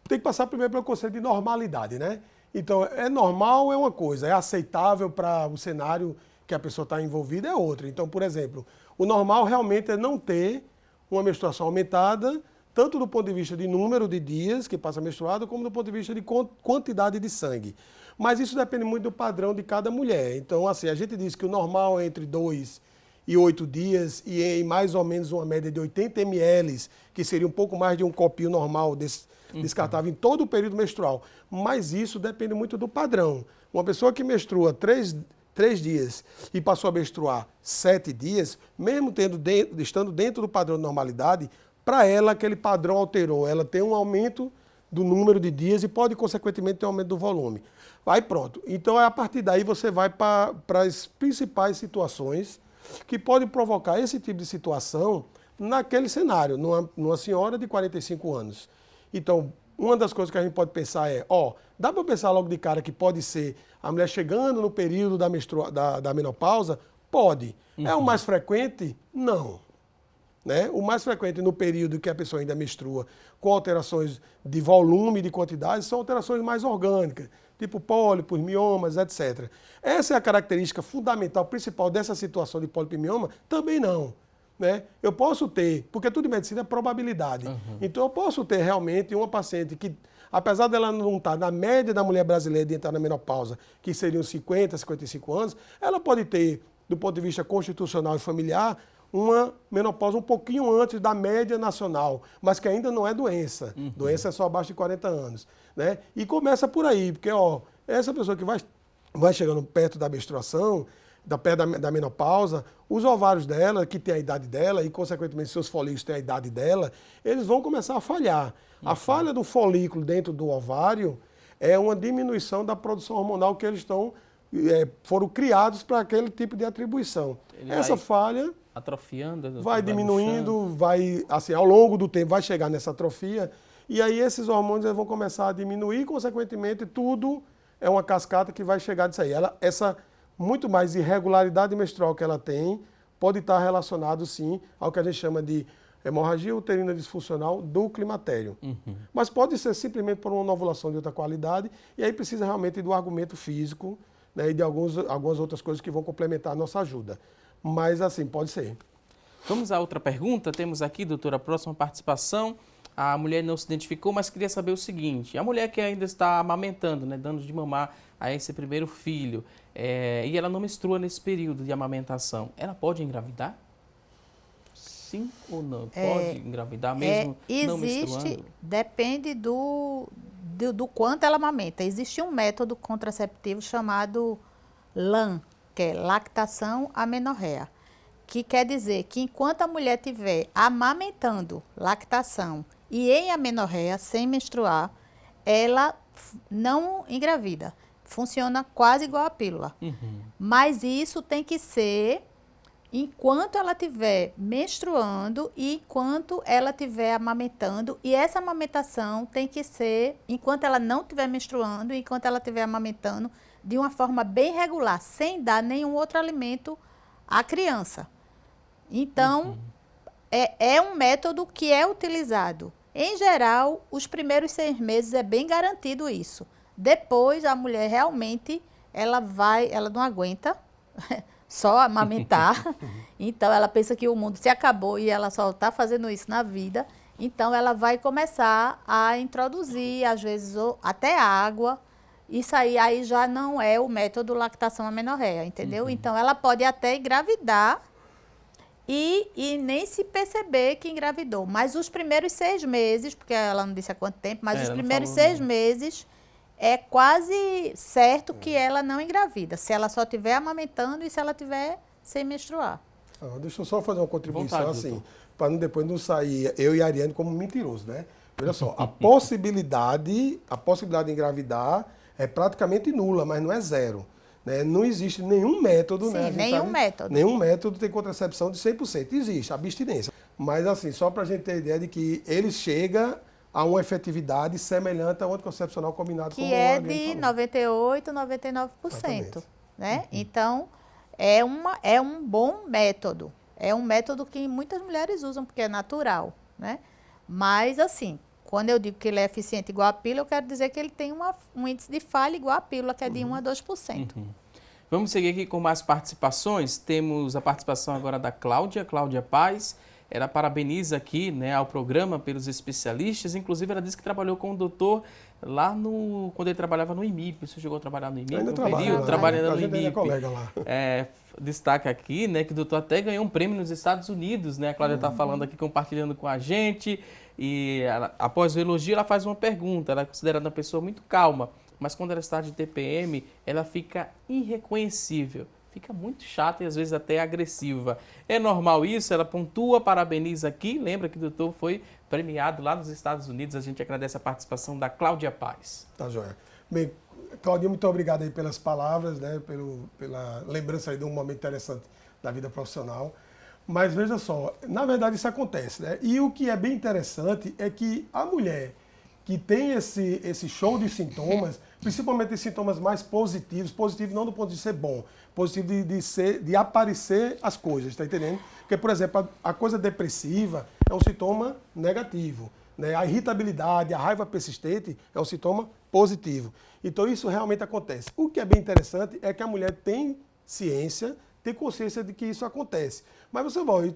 S5: tem que passar primeiro pelo conceito de normalidade, né? Então, é normal é uma coisa, é aceitável para o cenário que a pessoa está envolvida é outra. Então, por exemplo, o normal realmente é não ter uma menstruação aumentada tanto do ponto de vista de número de dias que passa menstruada, como do ponto de vista de quantidade de sangue. Mas isso depende muito do padrão de cada mulher. Então, assim, a gente diz que o normal é entre 2 e 8 dias e em mais ou menos uma média de 80 ml, que seria um pouco mais de um copinho normal descartável em todo o período menstrual. Mas isso depende muito do padrão. Uma pessoa que menstrua 3 dias e passou a menstruar 7 dias, mesmo estando dentro do padrão de normalidade, para ela aquele padrão alterou. Ela tem um aumento do número de dias e pode, consequentemente, ter um aumento do volume. Aí pronto. Então, a partir daí, você vai para as principais situações que podem provocar esse tipo de situação naquele cenário, numa senhora de 45 anos. Então, uma das coisas que a gente pode pensar é, dá para pensar logo de cara que pode ser a mulher chegando no período da menopausa? Pode. É o mais frequente? Não. Né? O mais frequente no período que a pessoa ainda menstrua com alterações de volume e de quantidade são alterações mais orgânicas, tipo pólipos, miomas, etc. Essa é a característica fundamental, principal dessa situação de pólipo e mioma? Também não. Né? Eu posso ter, porque tudo em medicina é probabilidade. Então eu posso ter realmente uma paciente que, apesar dela não estar na média da mulher brasileira de entrar na menopausa, que seriam 50, 55 anos, ela pode ter, do ponto de vista constitucional e familiar, uma menopausa um pouquinho antes da média nacional, mas que ainda não é doença. Doença é só abaixo de 40 anos. Né? E começa por aí, porque essa pessoa que vai chegando perto da menstruação, perto da menopausa, os ovários dela, que tem a idade dela, e consequentemente seus folículos têm a idade dela, eles vão começar a falhar. A falha do folículo dentro do ovário é uma diminuição da produção hormonal que eles foram criados para aquele tipo de atribuição. Essa falha
S1: atrofiando,
S5: vai diminuindo, vai, assim, ao longo do tempo vai chegar nessa atrofia, e aí esses hormônios vão começar a diminuir, e consequentemente tudo é uma cascata que vai chegar disso aí. Essa muito mais irregularidade menstrual que ela tem pode estar relacionado, sim, ao que a gente chama de hemorragia uterina disfuncional do climatério. Mas pode ser simplesmente por uma ovulação de outra qualidade, e aí precisa realmente do argumento físico, né, e de algumas outras coisas que vão complementar a nossa ajuda. Mas, assim, pode ser.
S1: Vamos a outra pergunta. Temos aqui, doutora, a próxima participação. A mulher não se identificou, mas queria saber o seguinte. A mulher que ainda está amamentando, né, dando de mamar a esse primeiro filho, e ela não menstrua nesse período de amamentação, ela pode engravidar? Sim ou não? Pode engravidar mesmo não menstruando?
S4: Depende do quanto ela amamenta. Existe um método contraceptivo chamado LAM, que é lactação amenorreia, que quer dizer que enquanto a mulher estiver amamentando, lactação, e em amenorreia, sem menstruar, ela não engravida. Funciona quase igual a pílula. Mas isso tem que ser enquanto ela estiver menstruando e enquanto ela estiver amamentando. E essa amamentação tem que ser enquanto ela não estiver menstruando e enquanto ela estiver amamentando, de uma forma bem regular, sem dar nenhum outro alimento à criança. Então, é um método que é utilizado. Em geral, os primeiros 6 meses é bem garantido isso. Depois, a mulher realmente, ela não aguenta só amamentar. Então, ela pensa que o mundo se acabou e ela só está fazendo isso na vida. Então, ela vai começar a introduzir, às vezes, até água. Isso aí já não é o método lactação amenorreia, entendeu? Então, ela pode até engravidar e nem se perceber que engravidou. Mas os primeiros 6 meses, porque ela não disse há quanto tempo, mas os primeiros 6 meses é quase certo que ela não engravida. Se ela só estiver amamentando e se ela estiver sem menstruar.
S5: Deixa eu só fazer uma contribuição assim, para depois não sair eu e a Ariane como mentiroso, né? Olha só, a possibilidade de engravidar é praticamente nula, mas não é zero. Né? Não existe nenhum método,
S4: Sim,
S5: né? Nenhum método tem contracepção de 100%. Existe abstinência. Mas assim, só para a gente ter ideia de que ele chega a uma efetividade semelhante ao anticoncepcional combinado
S4: que é de 98%, 99%. Né? Então, é um bom método. É um método que muitas mulheres usam, porque é natural. Né? Mas, assim, quando eu digo que ele é eficiente igual a pílula, eu quero dizer que ele tem um índice de falha igual a pílula, que é de 1 a 2%.
S1: Vamos seguir aqui com mais participações. Temos a participação agora da Cláudia Paz. ela parabeniza aqui, né, ao programa pelos especialistas. Inclusive, ela disse que trabalhou com o doutor lá quando ele trabalhava no IMIP. Você chegou a trabalhar no IMIP?
S5: Ainda trabalha,
S1: trabalhando
S5: a
S1: no
S5: gente ainda é
S1: IMIP.
S5: colega lá.
S1: Destaca aqui, né, que o doutor até ganhou um prêmio nos Estados Unidos, né? A Cláudia está falando aqui, compartilhando com a gente. E após o elogio, ela faz uma pergunta. Ela é considerada uma pessoa muito calma, mas quando ela está de TPM, ela fica irreconhecível. Fica muito chata e às vezes até agressiva. É normal isso? Ela pontua, parabeniza aqui. Lembra que o doutor foi premiado lá nos Estados Unidos. A gente agradece a participação da Cláudia Paz.
S5: Tá joia. Bem, Claudinha, muito obrigado aí pelas palavras, né, pela lembrança aí de um momento interessante da vida profissional. Mas veja só, na verdade isso acontece, né? E o que é bem interessante é que a mulher que tem esse show de sintomas, principalmente os sintomas mais positivos, positivo não do ponto de ser bom, positivo de aparecer as coisas, tá entendendo? Porque, por exemplo, a coisa depressiva é um sintoma negativo, né? A irritabilidade, a raiva persistente é um sintoma positivo. Então isso realmente acontece. O que é bem interessante é que a mulher tem ciência, tem consciência de que isso acontece. Mas você vai,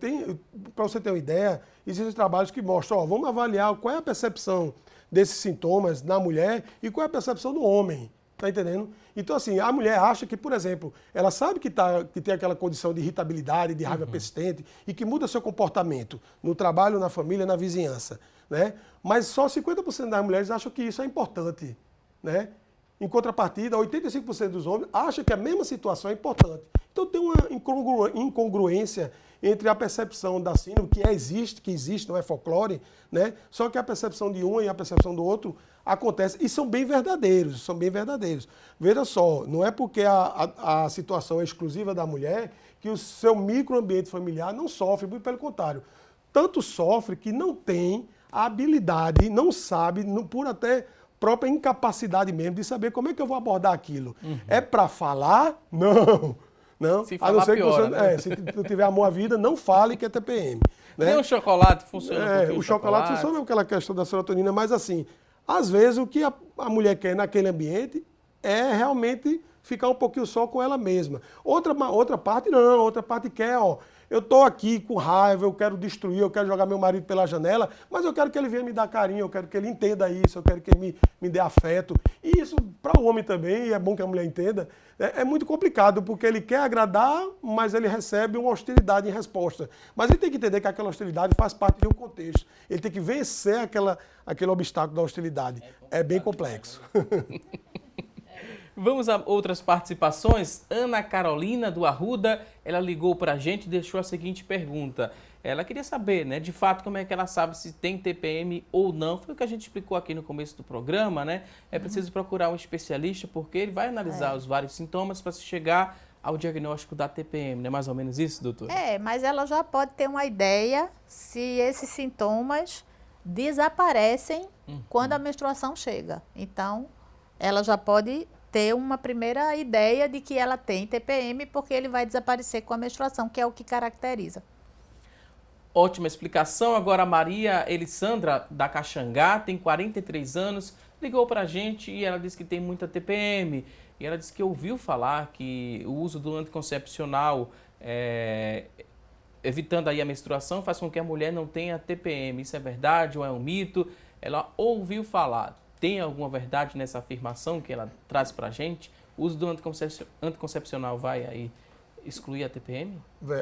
S5: para você ter uma ideia, existem trabalhos que mostram, ó, vamos avaliar qual é a percepção desses sintomas na mulher e qual é a percepção do homem, tá entendendo? Então, assim, a mulher acha que, por exemplo, ela sabe que tem aquela condição de irritabilidade, de raiva persistente e que muda seu comportamento no trabalho, na família, na vizinhança, né? Mas só 50% das mulheres acham que isso é importante, né? Em contrapartida, 85% dos homens acham que a mesma situação é importante. Então tem uma incongruência entre a percepção da síndrome, que existe, não é folclore, né? Só que a percepção de um e a percepção do outro acontece e são bem verdadeiros, Veja só, não é porque a situação é exclusiva da mulher que o seu microambiente familiar não sofre, muito pelo contrário. Tanto sofre que não tem a habilidade, não sabe, por até própria incapacidade mesmo de saber como é que eu vou abordar aquilo. É para falar? Não. Não.
S1: Se falar, piora, né?
S5: Se não tiver amor à vida, não fale que é TPM. Né?
S1: Nem o chocolate funciona
S5: o chocolate funciona aquela questão da serotonina, mas assim, às vezes o que a mulher quer naquele ambiente é realmente ficar um pouquinho só com ela mesma. Outra parte não, outra parte quer, ó, eu estou aqui com raiva, eu quero destruir, eu quero jogar meu marido pela janela, mas eu quero que ele venha me dar carinho, eu quero que ele entenda isso, eu quero que ele me dê afeto. E isso, para o homem também, e é bom que a mulher entenda, é muito complicado, porque ele quer agradar, mas ele recebe uma hostilidade em resposta. Mas ele tem que entender que aquela hostilidade faz parte de um contexto. Ele tem que vencer aquele obstáculo da hostilidade. É bem complexo.
S1: Vamos a outras participações. Ana Carolina do Arruda, ela ligou para a gente e deixou a seguinte pergunta. Ela queria saber, né, de fato, como é que ela sabe se tem TPM ou não. Foi o que a gente explicou aqui no começo do programa, né? É preciso procurar um especialista porque ele vai analisar os vários sintomas para se chegar ao diagnóstico da TPM, né? Mais ou menos isso, doutor?
S4: Mas ela já pode ter uma ideia se esses sintomas desaparecem quando a menstruação chega. Então, ela já pode ter uma primeira ideia de que ela tem TPM, porque ele vai desaparecer com a menstruação, que é o que caracteriza.
S1: Ótima explicação. Agora a Maria Elissandra da Caxangá, tem 43 anos, ligou para a gente e ela disse que tem muita TPM. E ela disse que ouviu falar que o uso do anticoncepcional, evitando aí a menstruação, faz com que a mulher não tenha TPM. Isso é verdade ou é um mito? Ela ouviu falar. Tem alguma verdade nessa afirmação que ela traz para a gente? O uso do anticoncepcional vai aí excluir a TPM?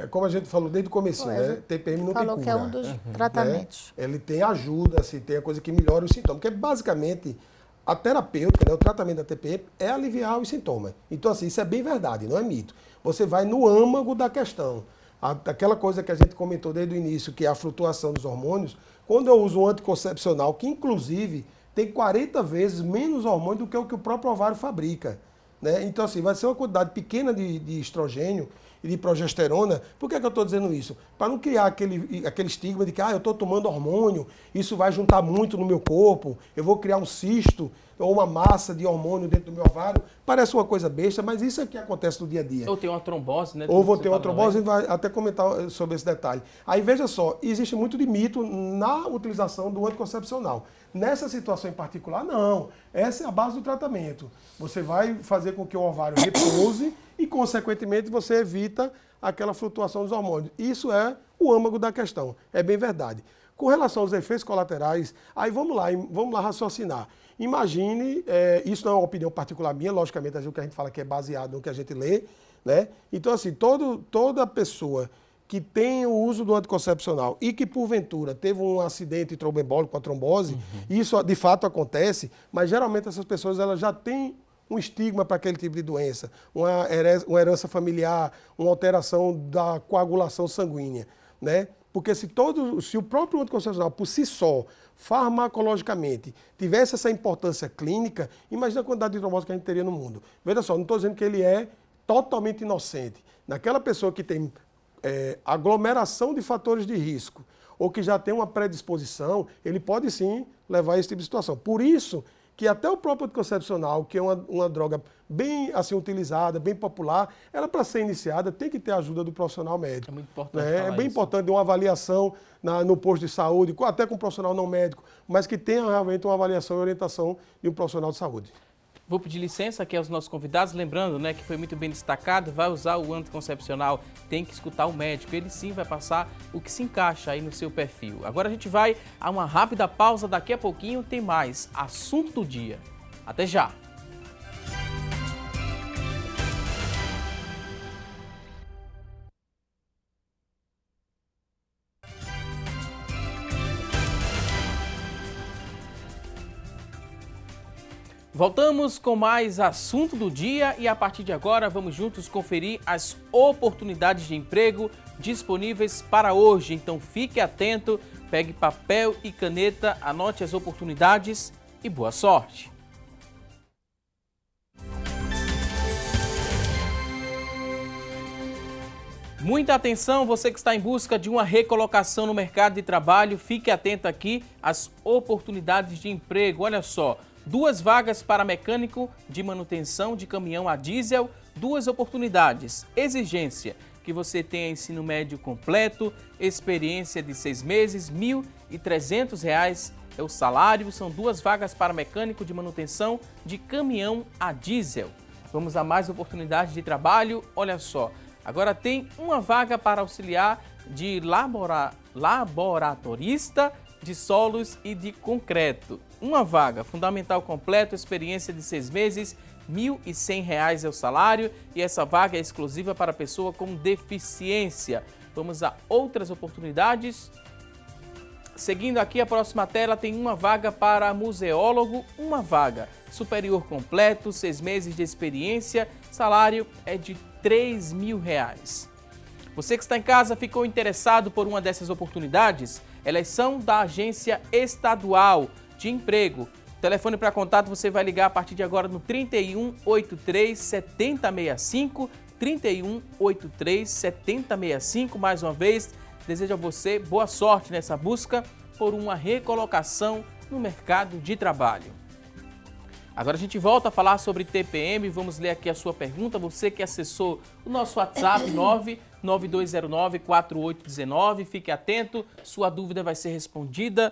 S5: Como a gente falou desde o começo, né? TPM não tem cura.
S4: Falou que é um dos tratamentos.
S5: Né? Ele tem ajuda, assim, tem a coisa que melhora os sintomas. Porque basicamente a terapêutica, né, o tratamento da TPM é aliviar os sintomas. Então, assim, isso é bem verdade, não é mito. Você vai no âmago da questão. Aquela coisa que a gente comentou desde o início, que é a flutuação dos hormônios, quando eu uso um anticoncepcional, que inclusive tem 40 vezes menos hormônio do que o próprio ovário fabrica. Né? Então, assim, vai ser uma quantidade pequena de estrogênio e de progesterona. Por que eu estou dizendo isso? Para não criar aquele estigma de que eu estou tomando hormônio, isso vai juntar muito no meu corpo, eu vou criar um cisto ou uma massa de hormônio dentro do meu ovário. Parece uma coisa besta, mas isso é que acontece no dia a dia.
S1: Ou tem uma trombose, né?
S5: Ou vou ter uma trombose, e vai até comentar sobre esse detalhe. Aí, veja só, existe muito de mito na utilização do anticoncepcional. Nessa situação em particular, não. Essa é a base do tratamento. Você vai fazer com que o ovário repouse e, consequentemente, você evita aquela flutuação dos hormônios. Isso é o âmago da questão. É bem verdade. Com relação aos efeitos colaterais, aí vamos lá raciocinar. Imagine, isso não é uma opinião particular minha, logicamente, o que a gente fala que é baseado no que a gente lê, né? Então, assim, toda pessoa que tem o uso do anticoncepcional e que, porventura, teve um acidente tromboembólico com a trombose, isso de fato acontece, mas geralmente essas pessoas elas já têm um estigma para aquele tipo de doença, uma herança familiar, uma alteração da coagulação sanguínea, né? Porque se o próprio anticoncepcional, por si só, farmacologicamente, tivesse essa importância clínica, imagina a quantidade de trombose que a gente teria no mundo. Veja só, não estou dizendo que ele é totalmente inocente. Naquela pessoa que tem aglomeração de fatores de risco ou que já tem uma predisposição, ele pode sim levar a esse tipo de situação. Por isso que até o próprio anticoncepcional, que é uma droga bem assim utilizada, bem popular, ela para ser iniciada tem que ter a ajuda do profissional médico.
S1: É muito importante
S5: É bem importante uma avaliação no posto de saúde, até com um profissional não médico, mas que tenha realmente uma avaliação e orientação de um profissional de saúde.
S1: Vou pedir licença aqui aos nossos convidados, lembrando, né, que foi muito bem destacado, vai usar o anticoncepcional, tem que escutar o médico, ele sim vai passar o que se encaixa aí no seu perfil. Agora a gente vai a uma rápida pausa, daqui a pouquinho tem mais assunto do dia. Até já! Voltamos com mais assunto do dia e a partir de agora vamos juntos conferir as oportunidades de emprego disponíveis para hoje. Então fique atento, pegue papel e caneta, anote as oportunidades e boa sorte! Muita atenção, você que está em busca de uma recolocação no mercado de trabalho, fique atento aqui às oportunidades de emprego. Olha só, 2 vagas para mecânico de manutenção de caminhão a diesel, 2 oportunidades. Exigência, que você tenha ensino médio completo, experiência de 6 meses, R$ 1.300 é o salário. São 2 vagas para mecânico de manutenção de caminhão a diesel. Vamos a mais oportunidades de trabalho, olha só. Agora tem uma vaga para auxiliar de laboratorista de solos e de concreto. Uma vaga, fundamental completo, experiência de 6 meses, R$ 1.100 é o salário e essa vaga é exclusiva para pessoa com deficiência. Vamos a outras oportunidades. Seguindo aqui a próxima tela, tem uma vaga para museólogo, uma vaga superior completo, 6 meses de experiência, salário é de R$ 3.000. Você que está em casa ficou interessado por uma dessas oportunidades? Elas são da Agência Estadual de Emprego. O telefone para contato você vai ligar a partir de agora no 3183 7065, 3183 7065. Mais uma vez, desejo a você boa sorte nessa busca por uma recolocação no mercado de trabalho. Agora a gente volta a falar sobre TPM, vamos ler aqui a sua pergunta. Você que acessou o nosso WhatsApp 99209-4819, fique atento, sua dúvida vai ser respondida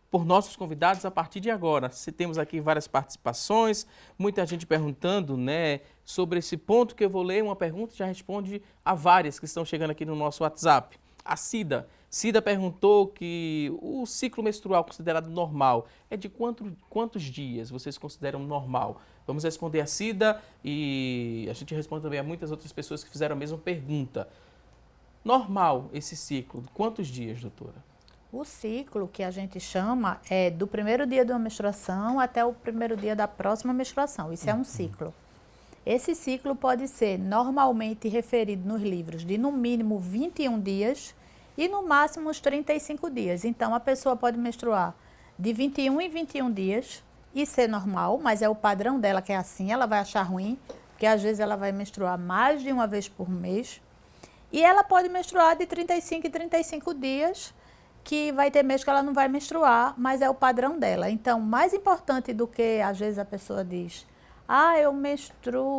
S1: por nossos convidados a partir de agora. Temos aqui várias participações, muita gente perguntando, né, sobre esse ponto que eu vou ler uma pergunta e já responde a várias que estão chegando aqui no nosso WhatsApp. A Cida perguntou que o ciclo menstrual considerado normal é de quantos dias vocês consideram normal? Vamos responder a Cida e a gente responde também a muitas outras pessoas que fizeram a mesma pergunta. Normal esse ciclo, quantos dias, doutora?
S4: O ciclo que a gente chama é do primeiro dia de uma menstruação até o primeiro dia da próxima menstruação. Isso é um ciclo. Esse ciclo pode ser normalmente referido nos livros de no mínimo 21 dias e no máximo uns 35 dias. Então, a pessoa pode menstruar de 21 em 21 dias e ser normal, mas é o padrão dela que é assim, ela vai achar ruim, porque às vezes ela vai menstruar mais de uma vez por mês. E ela pode menstruar de 35 em 35 dias, que vai ter mês que ela não vai menstruar, mas é o padrão dela. Então, mais importante do que às vezes a pessoa diz, eu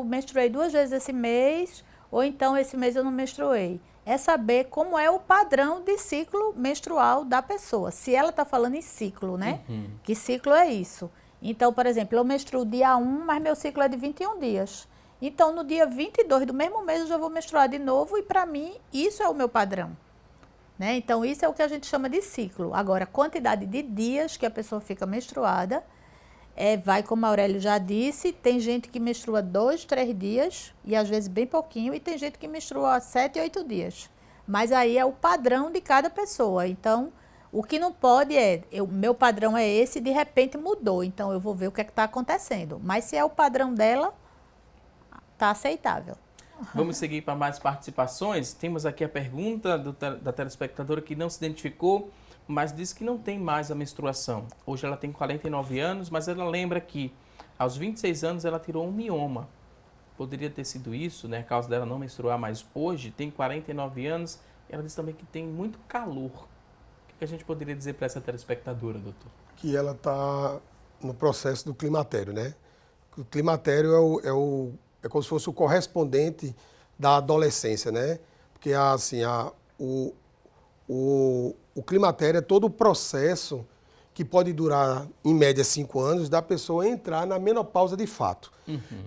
S4: menstruei 2 vezes esse mês, ou então esse mês eu não menstruei. É saber como é o padrão de ciclo menstrual da pessoa. Se ela está falando em ciclo, né? Que ciclo é isso? Então, por exemplo, eu menstruo dia 1, mas meu ciclo é de 21 dias. Então, no dia 22 do mesmo mês eu já vou menstruar de novo e para mim isso é o meu padrão. né? Então, isso é o que a gente chama de ciclo. Agora, a quantidade de dias que a pessoa fica menstruada, vai, como a Aurélio já disse, tem gente que menstrua 2, 3 dias, e às vezes bem pouquinho, e tem gente que menstrua 7, 8 dias. Mas aí é o padrão de cada pessoa. Então, o que não pode meu padrão é esse, de repente mudou, então eu vou ver o que é que está acontecendo. Mas se é o padrão dela, está aceitável.
S1: Vamos seguir para mais participações. Temos aqui a pergunta da telespectadora que não se identificou, mas disse que não tem mais a menstruação. Hoje ela tem 49 anos, mas ela lembra que aos 26 anos ela tirou um mioma. Poderia ter sido isso, né? A causa dela não menstruar, mas hoje tem 49 anos. Ela disse também que tem muito calor. O que a gente poderia dizer para essa telespectadora, doutor?
S5: Que ela está no processo do climatério, né? O climatério é como se fosse o correspondente da adolescência, né? Porque assim, o climatério é todo o processo que pode durar, em média, 5 anos, da pessoa entrar na menopausa de fato.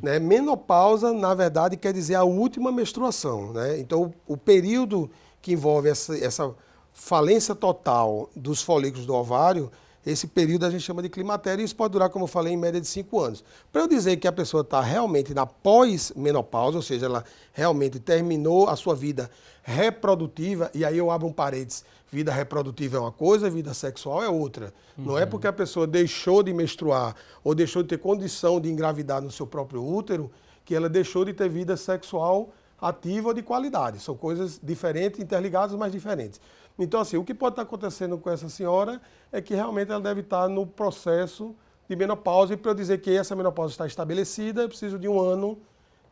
S5: Né? Menopausa, na verdade, quer dizer a última menstruação, né? Então, o período que envolve essa falência total dos folículos do ovário, esse período a gente chama de climatério, e isso pode durar, como eu falei, em média de 5 anos. Para eu dizer que a pessoa está realmente na pós-menopausa, ou seja, ela realmente terminou a sua vida reprodutiva, e aí eu abro um parênteses, vida reprodutiva é uma coisa, vida sexual é outra. Não é porque a pessoa deixou de menstruar ou deixou de ter condição de engravidar no seu próprio útero que ela deixou de ter vida sexual ativa ou de qualidade. São coisas diferentes, interligadas, mas diferentes. Então, assim, o que pode estar acontecendo com essa senhora é que realmente ela deve estar no processo de menopausa, e para eu dizer que essa menopausa está estabelecida, eu preciso de 1 ano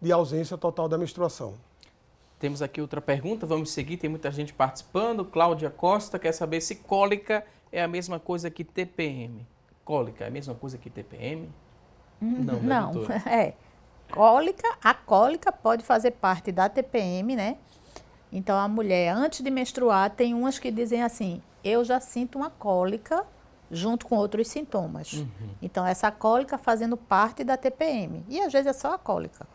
S5: de ausência total da menstruação.
S1: Temos aqui outra pergunta, vamos seguir, tem muita gente participando. Cláudia Costa quer saber se cólica é a mesma coisa que TPM. Cólica é a mesma coisa que TPM? Não, né,
S4: Não,
S1: doutora?
S4: A cólica pode fazer parte da TPM, né? Então, a mulher, antes de menstruar, tem umas que dizem assim, eu já sinto uma cólica junto com outros sintomas. Então, essa cólica fazendo parte da TPM. E, às vezes, é só a cólica.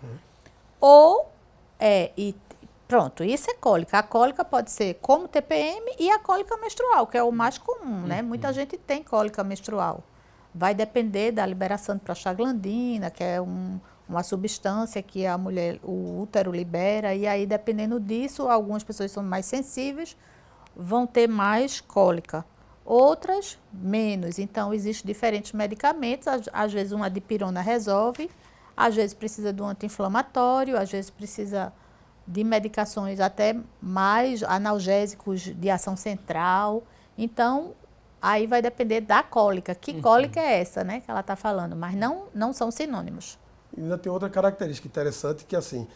S4: Pronto, isso é cólica. A cólica pode ser como TPM e a cólica menstrual, que é o mais comum, né? Muita gente tem cólica menstrual. Vai depender da liberação de prostaglandina, que é uma substância que a mulher, o útero libera, e aí, dependendo disso, algumas pessoas são mais sensíveis, vão ter mais cólica. Outras, menos. Então, existem diferentes medicamentos, às vezes uma dipirona resolve, às vezes precisa de um anti-inflamatório, às vezes precisa de medicações até mais analgésicos de ação central. Então, aí vai depender da cólica. Que cólica é essa, né, que ela está falando? Mas não são sinônimos.
S5: E ainda tem outra característica interessante, que assim,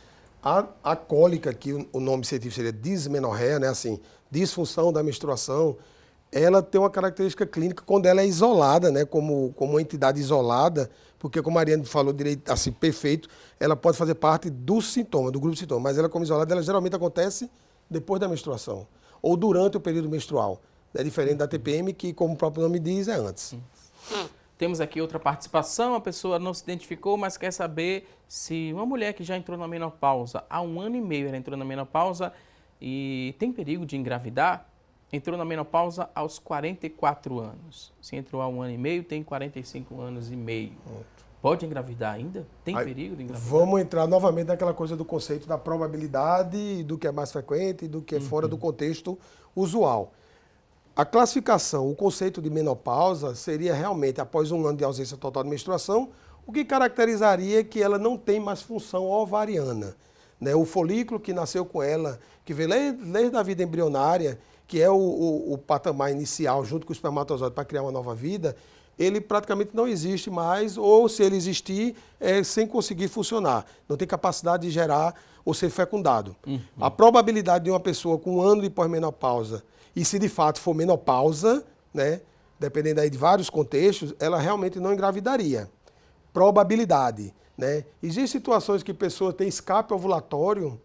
S5: a cólica, que o nome científico seria dismenorreia, né, assim, disfunção da menstruação, ela tem uma característica clínica quando ela é isolada, né, como uma entidade isolada, porque, como a Mariane falou direito, assim, perfeito, ela pode fazer parte do sintoma, do grupo de sintomas, mas ela, como isolada, ela geralmente acontece depois da menstruação, ou durante o período menstrual. É diferente da TPM, que, como o próprio nome diz, é antes.
S1: Temos aqui outra participação, a pessoa não se identificou, mas quer saber se uma mulher que já entrou na menopausa, há 1 ano e meio ela entrou na menopausa e tem perigo de engravidar, entrou na menopausa aos 44 anos. Se entrou há 1 ano e meio, tem 45 anos e meio. Pode engravidar ainda? Tem perigo de engravidar?
S5: Vamos entrar novamente naquela coisa do conceito da probabilidade, do que é mais frequente e do que é fora do contexto usual. A classificação, o conceito de menopausa seria realmente, após 1 ano de ausência total de menstruação, o que caracterizaria que ela não tem mais função ovariana. Né? O folículo que nasceu com ela, que veio desde a vida embrionária, que é o patamar inicial junto com o espermatozoide para criar uma nova vida, ele praticamente não existe mais, ou se ele existir, é sem conseguir funcionar. Não tem capacidade de gerar ou ser fecundado. A probabilidade de uma pessoa com 1 ano de pós-menopausa, e se de fato for menopausa, né, dependendo aí de vários contextos, ela realmente não engravidaria. Probabilidade. Né? Existem situações que pessoa tem escape ovulatório,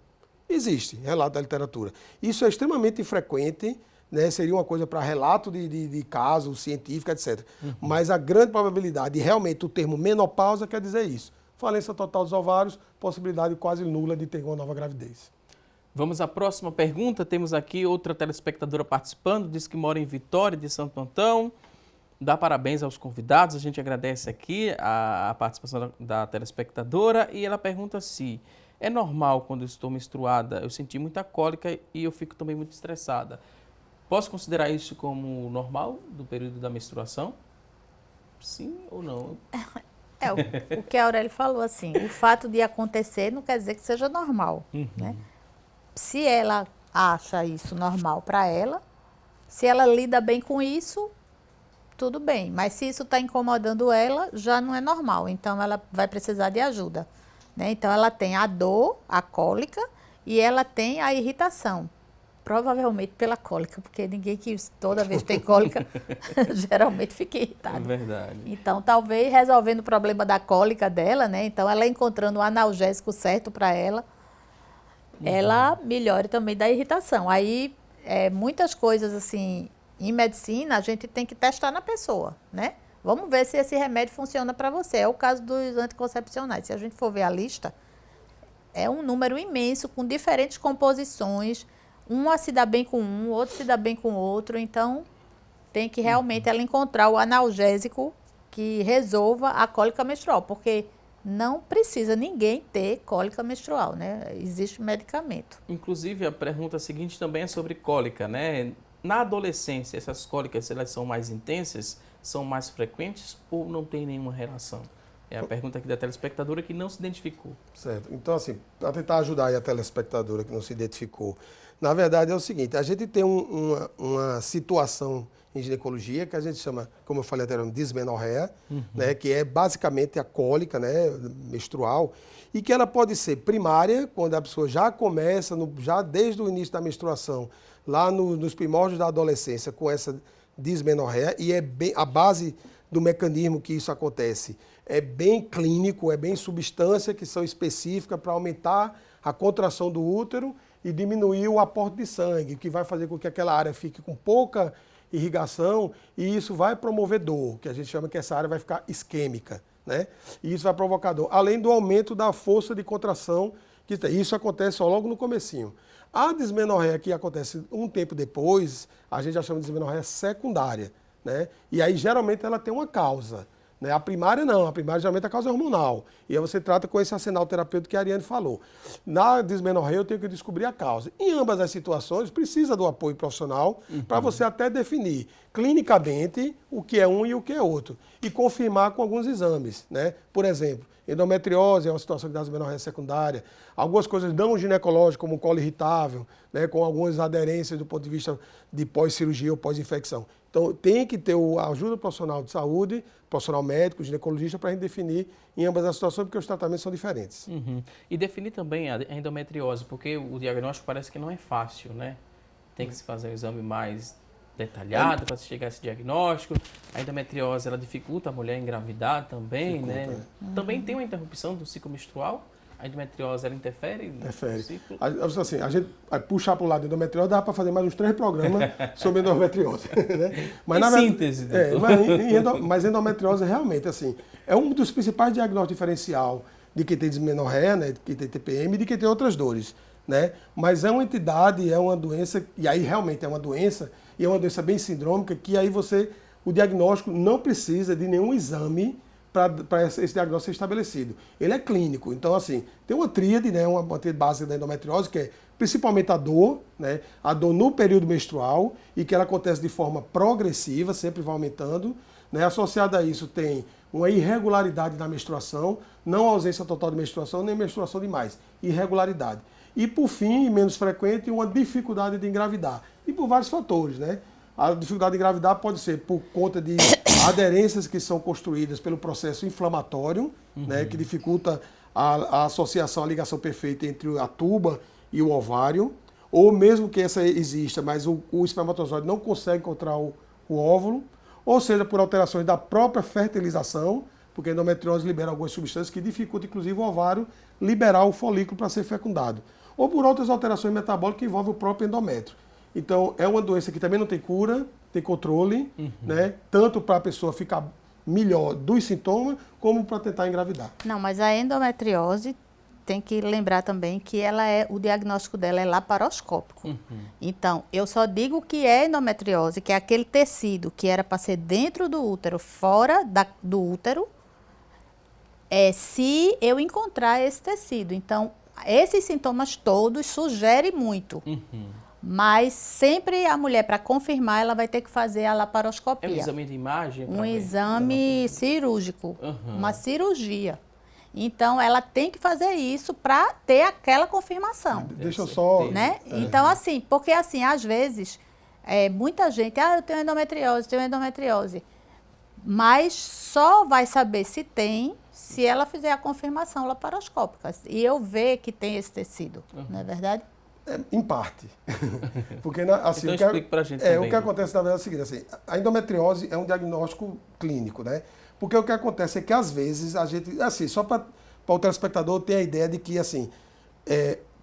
S5: existe, relato da literatura. Isso é extremamente infrequente, né? Seria uma coisa para relato de caso científico, etc. Mas a grande probabilidade, e realmente o termo menopausa quer dizer isso. Falência total dos ovários, possibilidade quase nula de ter uma nova gravidez.
S1: Vamos à próxima pergunta. Temos aqui outra telespectadora participando, diz que mora em Vitória de Santo Antão. Dá parabéns aos convidados, a gente agradece aqui a participação da telespectadora e ela pergunta se é normal quando eu estou menstruada, eu senti muita cólica e eu fico também muito estressada. Posso considerar isso como normal do período da menstruação? Sim ou não?
S4: O que a Aurélia falou, assim, o fato de acontecer não quer dizer que seja normal, né? Se ela acha isso normal para ela, se ela lida bem com isso, tudo bem. Mas se isso está incomodando ela, já não é normal. Então, ela vai precisar de ajuda, né? Então, ela tem a dor, a cólica, e ela tem a irritação. Provavelmente pela cólica, porque ninguém que toda vez tem cólica, geralmente fica irritado.
S1: É verdade.
S4: Então, talvez resolvendo o problema da cólica dela, né? Então, ela encontrando o analgésico certo para ela, ela melhore também da irritação. Aí, muitas coisas assim, em medicina, a gente tem que testar na pessoa, né? Vamos ver se esse remédio funciona para você. É o caso dos anticoncepcionais. Se a gente for ver a lista, é um número imenso, com diferentes composições. Um se dá bem com um, outro se dá bem com o outro. Então, tem que realmente ela encontrar o analgésico que resolva a cólica menstrual, porque não precisa ninguém ter cólica menstrual, né? Existe medicamento.
S1: Inclusive, a pergunta seguinte também é sobre cólica, né? Na adolescência, essas cólicas, elas são mais intensas, são mais frequentes ou não tem nenhuma relação? É a pergunta aqui da telespectadora que não se identificou.
S5: Certo. Então, assim, para tentar ajudar aí a telespectadora que não se identificou, na verdade é o seguinte, a gente tem uma situação em ginecologia que a gente chama, como eu falei anteriormente, dismenorreia, né, que é basicamente a cólica, né, menstrual, e que ela pode ser primária, quando a pessoa já começa, já desde o início da menstruação, lá nos primórdios da adolescência, com essa dismenorreia, e é bem a base do mecanismo que isso acontece. É bem clínico, é bem substância que são específicas para aumentar a contração do útero e diminuir o aporte de sangue, que vai fazer com que aquela área fique com pouca irrigação e isso vai promover dor, que a gente chama que essa área vai ficar isquêmica, né? E isso vai provocar dor, além do aumento da força de contração, que isso acontece só logo no comecinho. A dismenorreia que acontece um tempo depois, a gente já chama de dismenorreia secundária, né? E aí geralmente ela tem uma causa, né? A primária não, a primária geralmente a causa é hormonal. E aí você trata com esse arsenal terapêutico que a Ariane falou. Na dismenorreia eu tenho que descobrir a causa. Em ambas as situações precisa do apoio profissional para você até definir clinicamente o que é um e o que é outro. E confirmar com alguns exames, né? Por exemplo, endometriose é uma situação que dá dismenorreia secundária. Algumas coisas não ginecológicas, como colo irritável, né? Com algumas aderências do ponto de vista de pós-cirurgia ou pós-infecção. Então, tem que ter a ajuda profissional de saúde, profissional médico, ginecologista, para a gente definir em ambas as situações, porque os tratamentos são diferentes.
S1: E definir também a endometriose, porque o diagnóstico parece que não é fácil, né? Tem que se fazer um exame mais detalhado para se chegar a esse diagnóstico. A endometriose, ela dificulta a mulher engravidar também, né? Também tem uma interrupção do ciclo menstrual? A endometriose, ela interfere no ciclo?
S5: Assim, a gente vai puxar para o lado da endometriose, dá para fazer mais uns 3 programas sobre endometriose. Né? Mas,
S1: em síntese, doutor.
S5: Mas endometriose realmente, assim, é um dos principais diagnósticos diferencial de quem tem dismenorreia, né, de quem tem TPM e de quem tem outras dores. Né? Mas é uma entidade, é uma doença, e aí realmente é uma doença, e é uma doença bem sindrômica, que aí o diagnóstico não precisa de nenhum exame para esse diagnóstico ser estabelecido. Ele é clínico, então assim, tem uma tríade, né, uma tríade básica da endometriose, que é principalmente a dor, né, a dor no período menstrual, e que ela acontece de forma progressiva, sempre vai aumentando, né, associada a isso tem uma irregularidade na menstruação, não ausência total de menstruação, nem menstruação demais, irregularidade. E por fim, menos frequente, uma dificuldade de engravidar, e por vários fatores, né. A dificuldade de engravidar pode ser por conta de aderências que são construídas pelo processo inflamatório, né, que dificulta a associação, a ligação perfeita entre a tuba e o ovário, ou mesmo que essa exista, mas o espermatozoide não consegue encontrar o óvulo, ou seja, por alterações da própria fertilização, porque a endometriose libera algumas substâncias que dificultam, inclusive, o ovário liberar o folículo para ser fecundado, ou por outras alterações metabólicas que envolvem o próprio endométrio. Então, é uma doença que também não tem cura, tem controle, né? Tanto para a pessoa ficar melhor dos sintomas, como para tentar engravidar.
S4: Não, mas a endometriose tem que lembrar também que o diagnóstico dela é laparoscópico. Então, eu só digo que é endometriose, que é aquele tecido que era para ser dentro do útero, fora do útero, se eu encontrar esse tecido. Então, esses sintomas todos sugerem muito. Mas sempre a mulher, para confirmar, ela vai ter que fazer a laparoscopia.
S1: É um exame de imagem?
S4: Um exame cirúrgico, uma cirurgia. Então, ela tem que fazer isso para ter aquela confirmação.
S5: Deixa eu só...
S4: Né? Então, assim, porque assim, às vezes, muita gente, eu tenho endometriose. Mas só vai saber se tem se ela fizer a confirmação laparoscópica. E eu ver que tem esse tecido, não é verdade?
S5: Em parte. Porque, assim,
S1: então explique pra gente também.
S5: O que acontece, na verdade, é o seguinte, assim, a endometriose é um diagnóstico clínico, né? Porque o que acontece é que, às vezes, a gente... Assim, só para o telespectador ter a ideia de que, assim,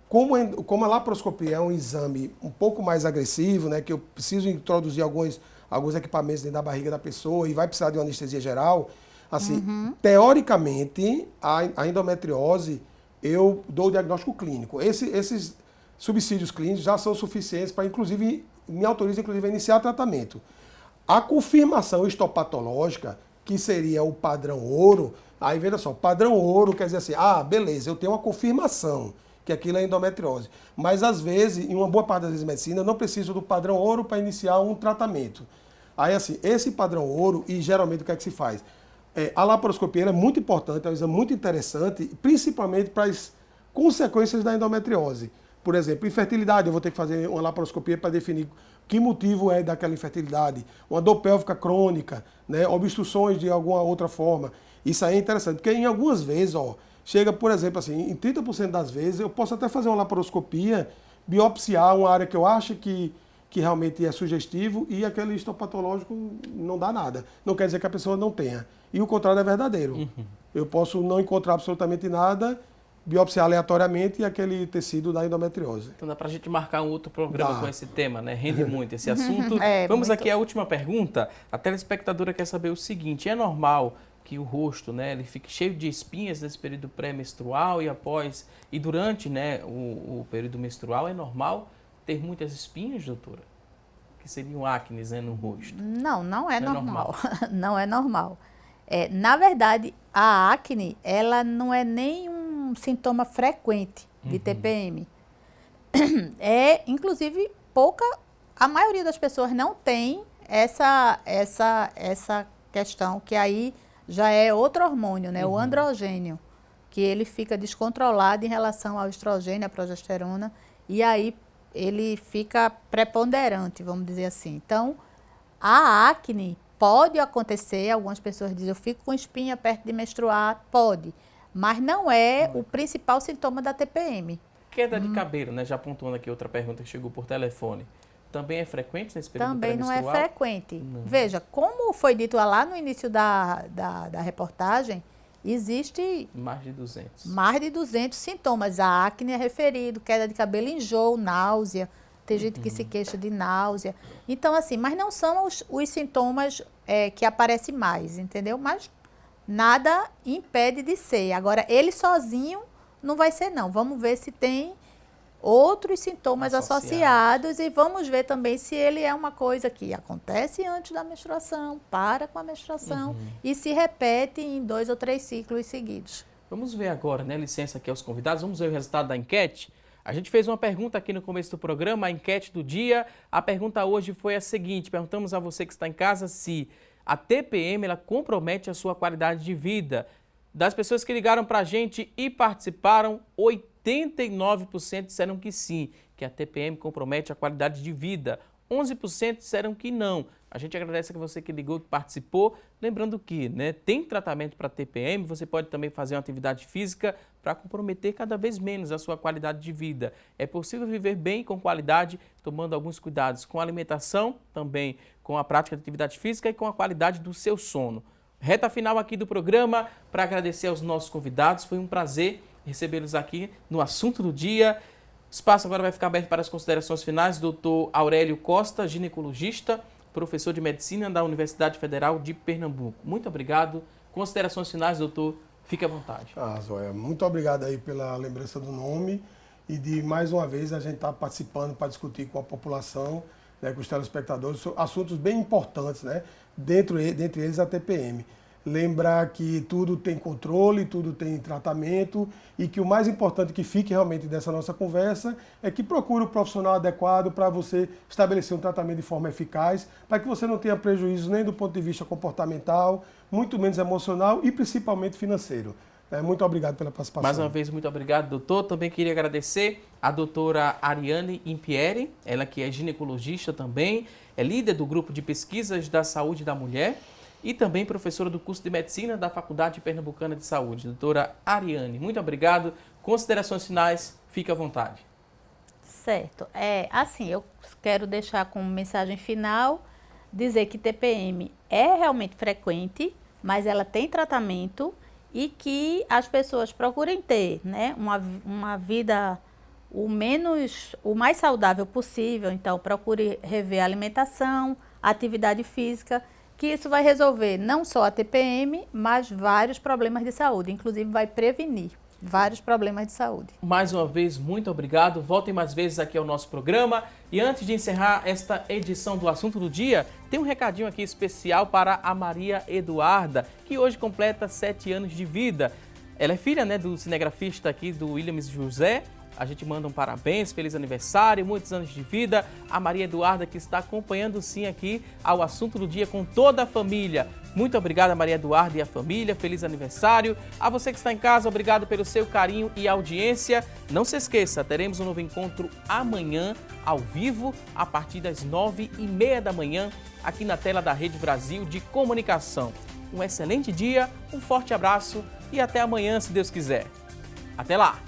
S5: como a laparoscopia é um exame um pouco mais agressivo, né? Que eu preciso introduzir alguns equipamentos dentro da barriga da pessoa e vai precisar de uma anestesia geral, assim, teoricamente, a endometriose, eu dou o diagnóstico clínico. Esses subsídios clínicos já são suficientes para, inclusive, me autoriza, inclusive, a iniciar tratamento. A confirmação histopatológica, que seria o padrão ouro, aí veja só, padrão ouro quer dizer assim, beleza, eu tenho uma confirmação que aquilo é endometriose. Mas, às vezes, em uma boa parte das vezes de medicina, eu não preciso do padrão ouro para iniciar um tratamento. Aí, assim, esse padrão ouro, e geralmente o que é que se faz? A laparoscopia é muito importante, é um exame muito interessante, principalmente para as consequências da endometriose. Por exemplo, infertilidade, eu vou ter que fazer uma laparoscopia para definir que motivo é daquela infertilidade. Uma dor pélvica crônica, né? Obstruções de alguma outra forma. Isso aí é interessante, porque em algumas vezes, chega, por exemplo, assim, em 30% das vezes, eu posso até fazer uma laparoscopia, biopsiar uma área que eu acho que realmente é sugestivo e aquele histopatológico não dá nada. Não quer dizer que a pessoa não tenha. E o contrário é verdadeiro. Eu posso não encontrar absolutamente nada, biopsiar aleatoriamente e aquele tecido da endometriose.
S1: Então dá pra gente marcar um outro programa com esse tema, né? Rende muito esse assunto. Vamos
S4: muito.
S1: aqui à última pergunta. A telespectadora quer saber o seguinte, é normal que o rosto, né, ele fique cheio de espinhas nesse período pré-menstrual e durante, né, o período menstrual, é normal ter muitas espinhas, doutora? Que seriam acnes, né, no rosto?
S4: Não é normal. Não é normal. Na verdade, a acne, ela não é nem um sintoma frequente de TPM. Inclusive, a maioria das pessoas não tem essa questão, que aí já é outro hormônio, né? O androgênio, que ele fica descontrolado em relação ao estrogênio, à progesterona, e aí ele fica preponderante, vamos dizer assim. Então, a acne pode acontecer, algumas pessoas dizem, eu fico com espinha perto de menstruar, pode, mas não é o principal sintoma da TPM.
S1: Queda de cabelo, né? Já pontuando aqui outra pergunta que chegou por telefone. Também é frequente nesse período
S4: Também não é
S1: pré-menstrual?
S4: frequente.
S1: Não.
S4: Veja, como foi dito lá no início da reportagem, existe
S1: Mais de 200.
S4: mais de 200 sintomas. A acne é referido, queda de cabelo, enjoo, náusea. Tem gente que se queixa de náusea. Então, assim, mas não são os sintomas que aparecem mais, entendeu? Mas nada impede de ser. Agora, ele sozinho não vai ser, não. Vamos ver se tem outros sintomas associados e vamos ver também se ele é uma coisa que acontece antes da menstruação, para com a menstruação e se repete em 2 ou 3 ciclos seguidos.
S1: Vamos ver agora, né? Licença aqui aos convidados. Vamos ver o resultado da enquete. A gente fez uma pergunta aqui no começo do programa, a enquete do dia. A pergunta hoje foi a seguinte: perguntamos a você que está em casa se a TPM ela compromete a sua qualidade de vida. Das pessoas que ligaram para a gente e participaram, 89% disseram que sim, que a TPM compromete a qualidade de vida. 11% disseram que não. A gente agradece a você que ligou, que participou. Lembrando que, né, tem tratamento para TPM, você pode também fazer uma atividade física para comprometer cada vez menos a sua qualidade de vida. É possível viver bem com qualidade, tomando alguns cuidados com a alimentação, também com a prática de atividade física e com a qualidade do seu sono. Reta final aqui do programa, para agradecer aos nossos convidados. Foi um prazer recebê-los aqui no Assunto do Dia. O espaço agora vai ficar aberto para as considerações finais. Dr. Aurélio Costa, ginecologista, professor de medicina da Universidade Federal de Pernambuco. Muito obrigado. Considerações finais, doutor Fique à vontade.
S5: Zóia, muito obrigado aí pela lembrança do nome e de mais uma vez a gente estar participando para discutir com a população, né, com os telespectadores, assuntos bem importantes, né, dentre eles a TPM. Lembrar que tudo tem controle, tudo tem tratamento e que o mais importante que fique realmente dessa nossa conversa é que procure o profissional adequado para você estabelecer um tratamento de forma eficaz, para que você não tenha prejuízo nem do ponto de vista comportamental, muito menos emocional e principalmente financeiro. Muito obrigado pela participação.
S1: Mais uma vez, muito obrigado, doutor. Também queria agradecer a doutora Ariane Impieri, ela que é ginecologista também, é líder do grupo de pesquisas da saúde da mulher e também professora do curso de medicina da Faculdade Pernambucana de Saúde. Doutora Ariane, muito obrigado. Considerações finais, fique à vontade.
S4: Certo. Assim, eu quero deixar como mensagem final, dizer que TPM é realmente frequente, mas ela tem tratamento e que as pessoas procurem ter, né, uma vida o mais saudável possível. Então, procure rever a alimentação, a atividade física, que isso vai resolver não só a TPM, mas vários problemas de saúde, inclusive vai prevenir vários problemas de saúde.
S1: Mais uma vez, muito obrigado. Voltem mais vezes aqui ao nosso programa. E antes de encerrar esta edição do Assunto do Dia, tem um recadinho aqui especial para a Maria Eduarda, que hoje completa 7 anos de vida. Ela é filha, né, do cinegrafista aqui, do Williams José. A gente manda um parabéns, feliz aniversário, muitos anos de vida. A Maria Eduarda que está acompanhando sim aqui ao Assunto do Dia com toda a família. Muito obrigada, Maria Eduarda e a família, feliz aniversário. A você que está em casa, obrigado pelo seu carinho e audiência. Não se esqueça, teremos um novo encontro amanhã, ao vivo, a partir das 9h30 da manhã, aqui na tela da Rede Brasil de Comunicação. Um excelente dia, um forte abraço e até amanhã, se Deus quiser. Até lá!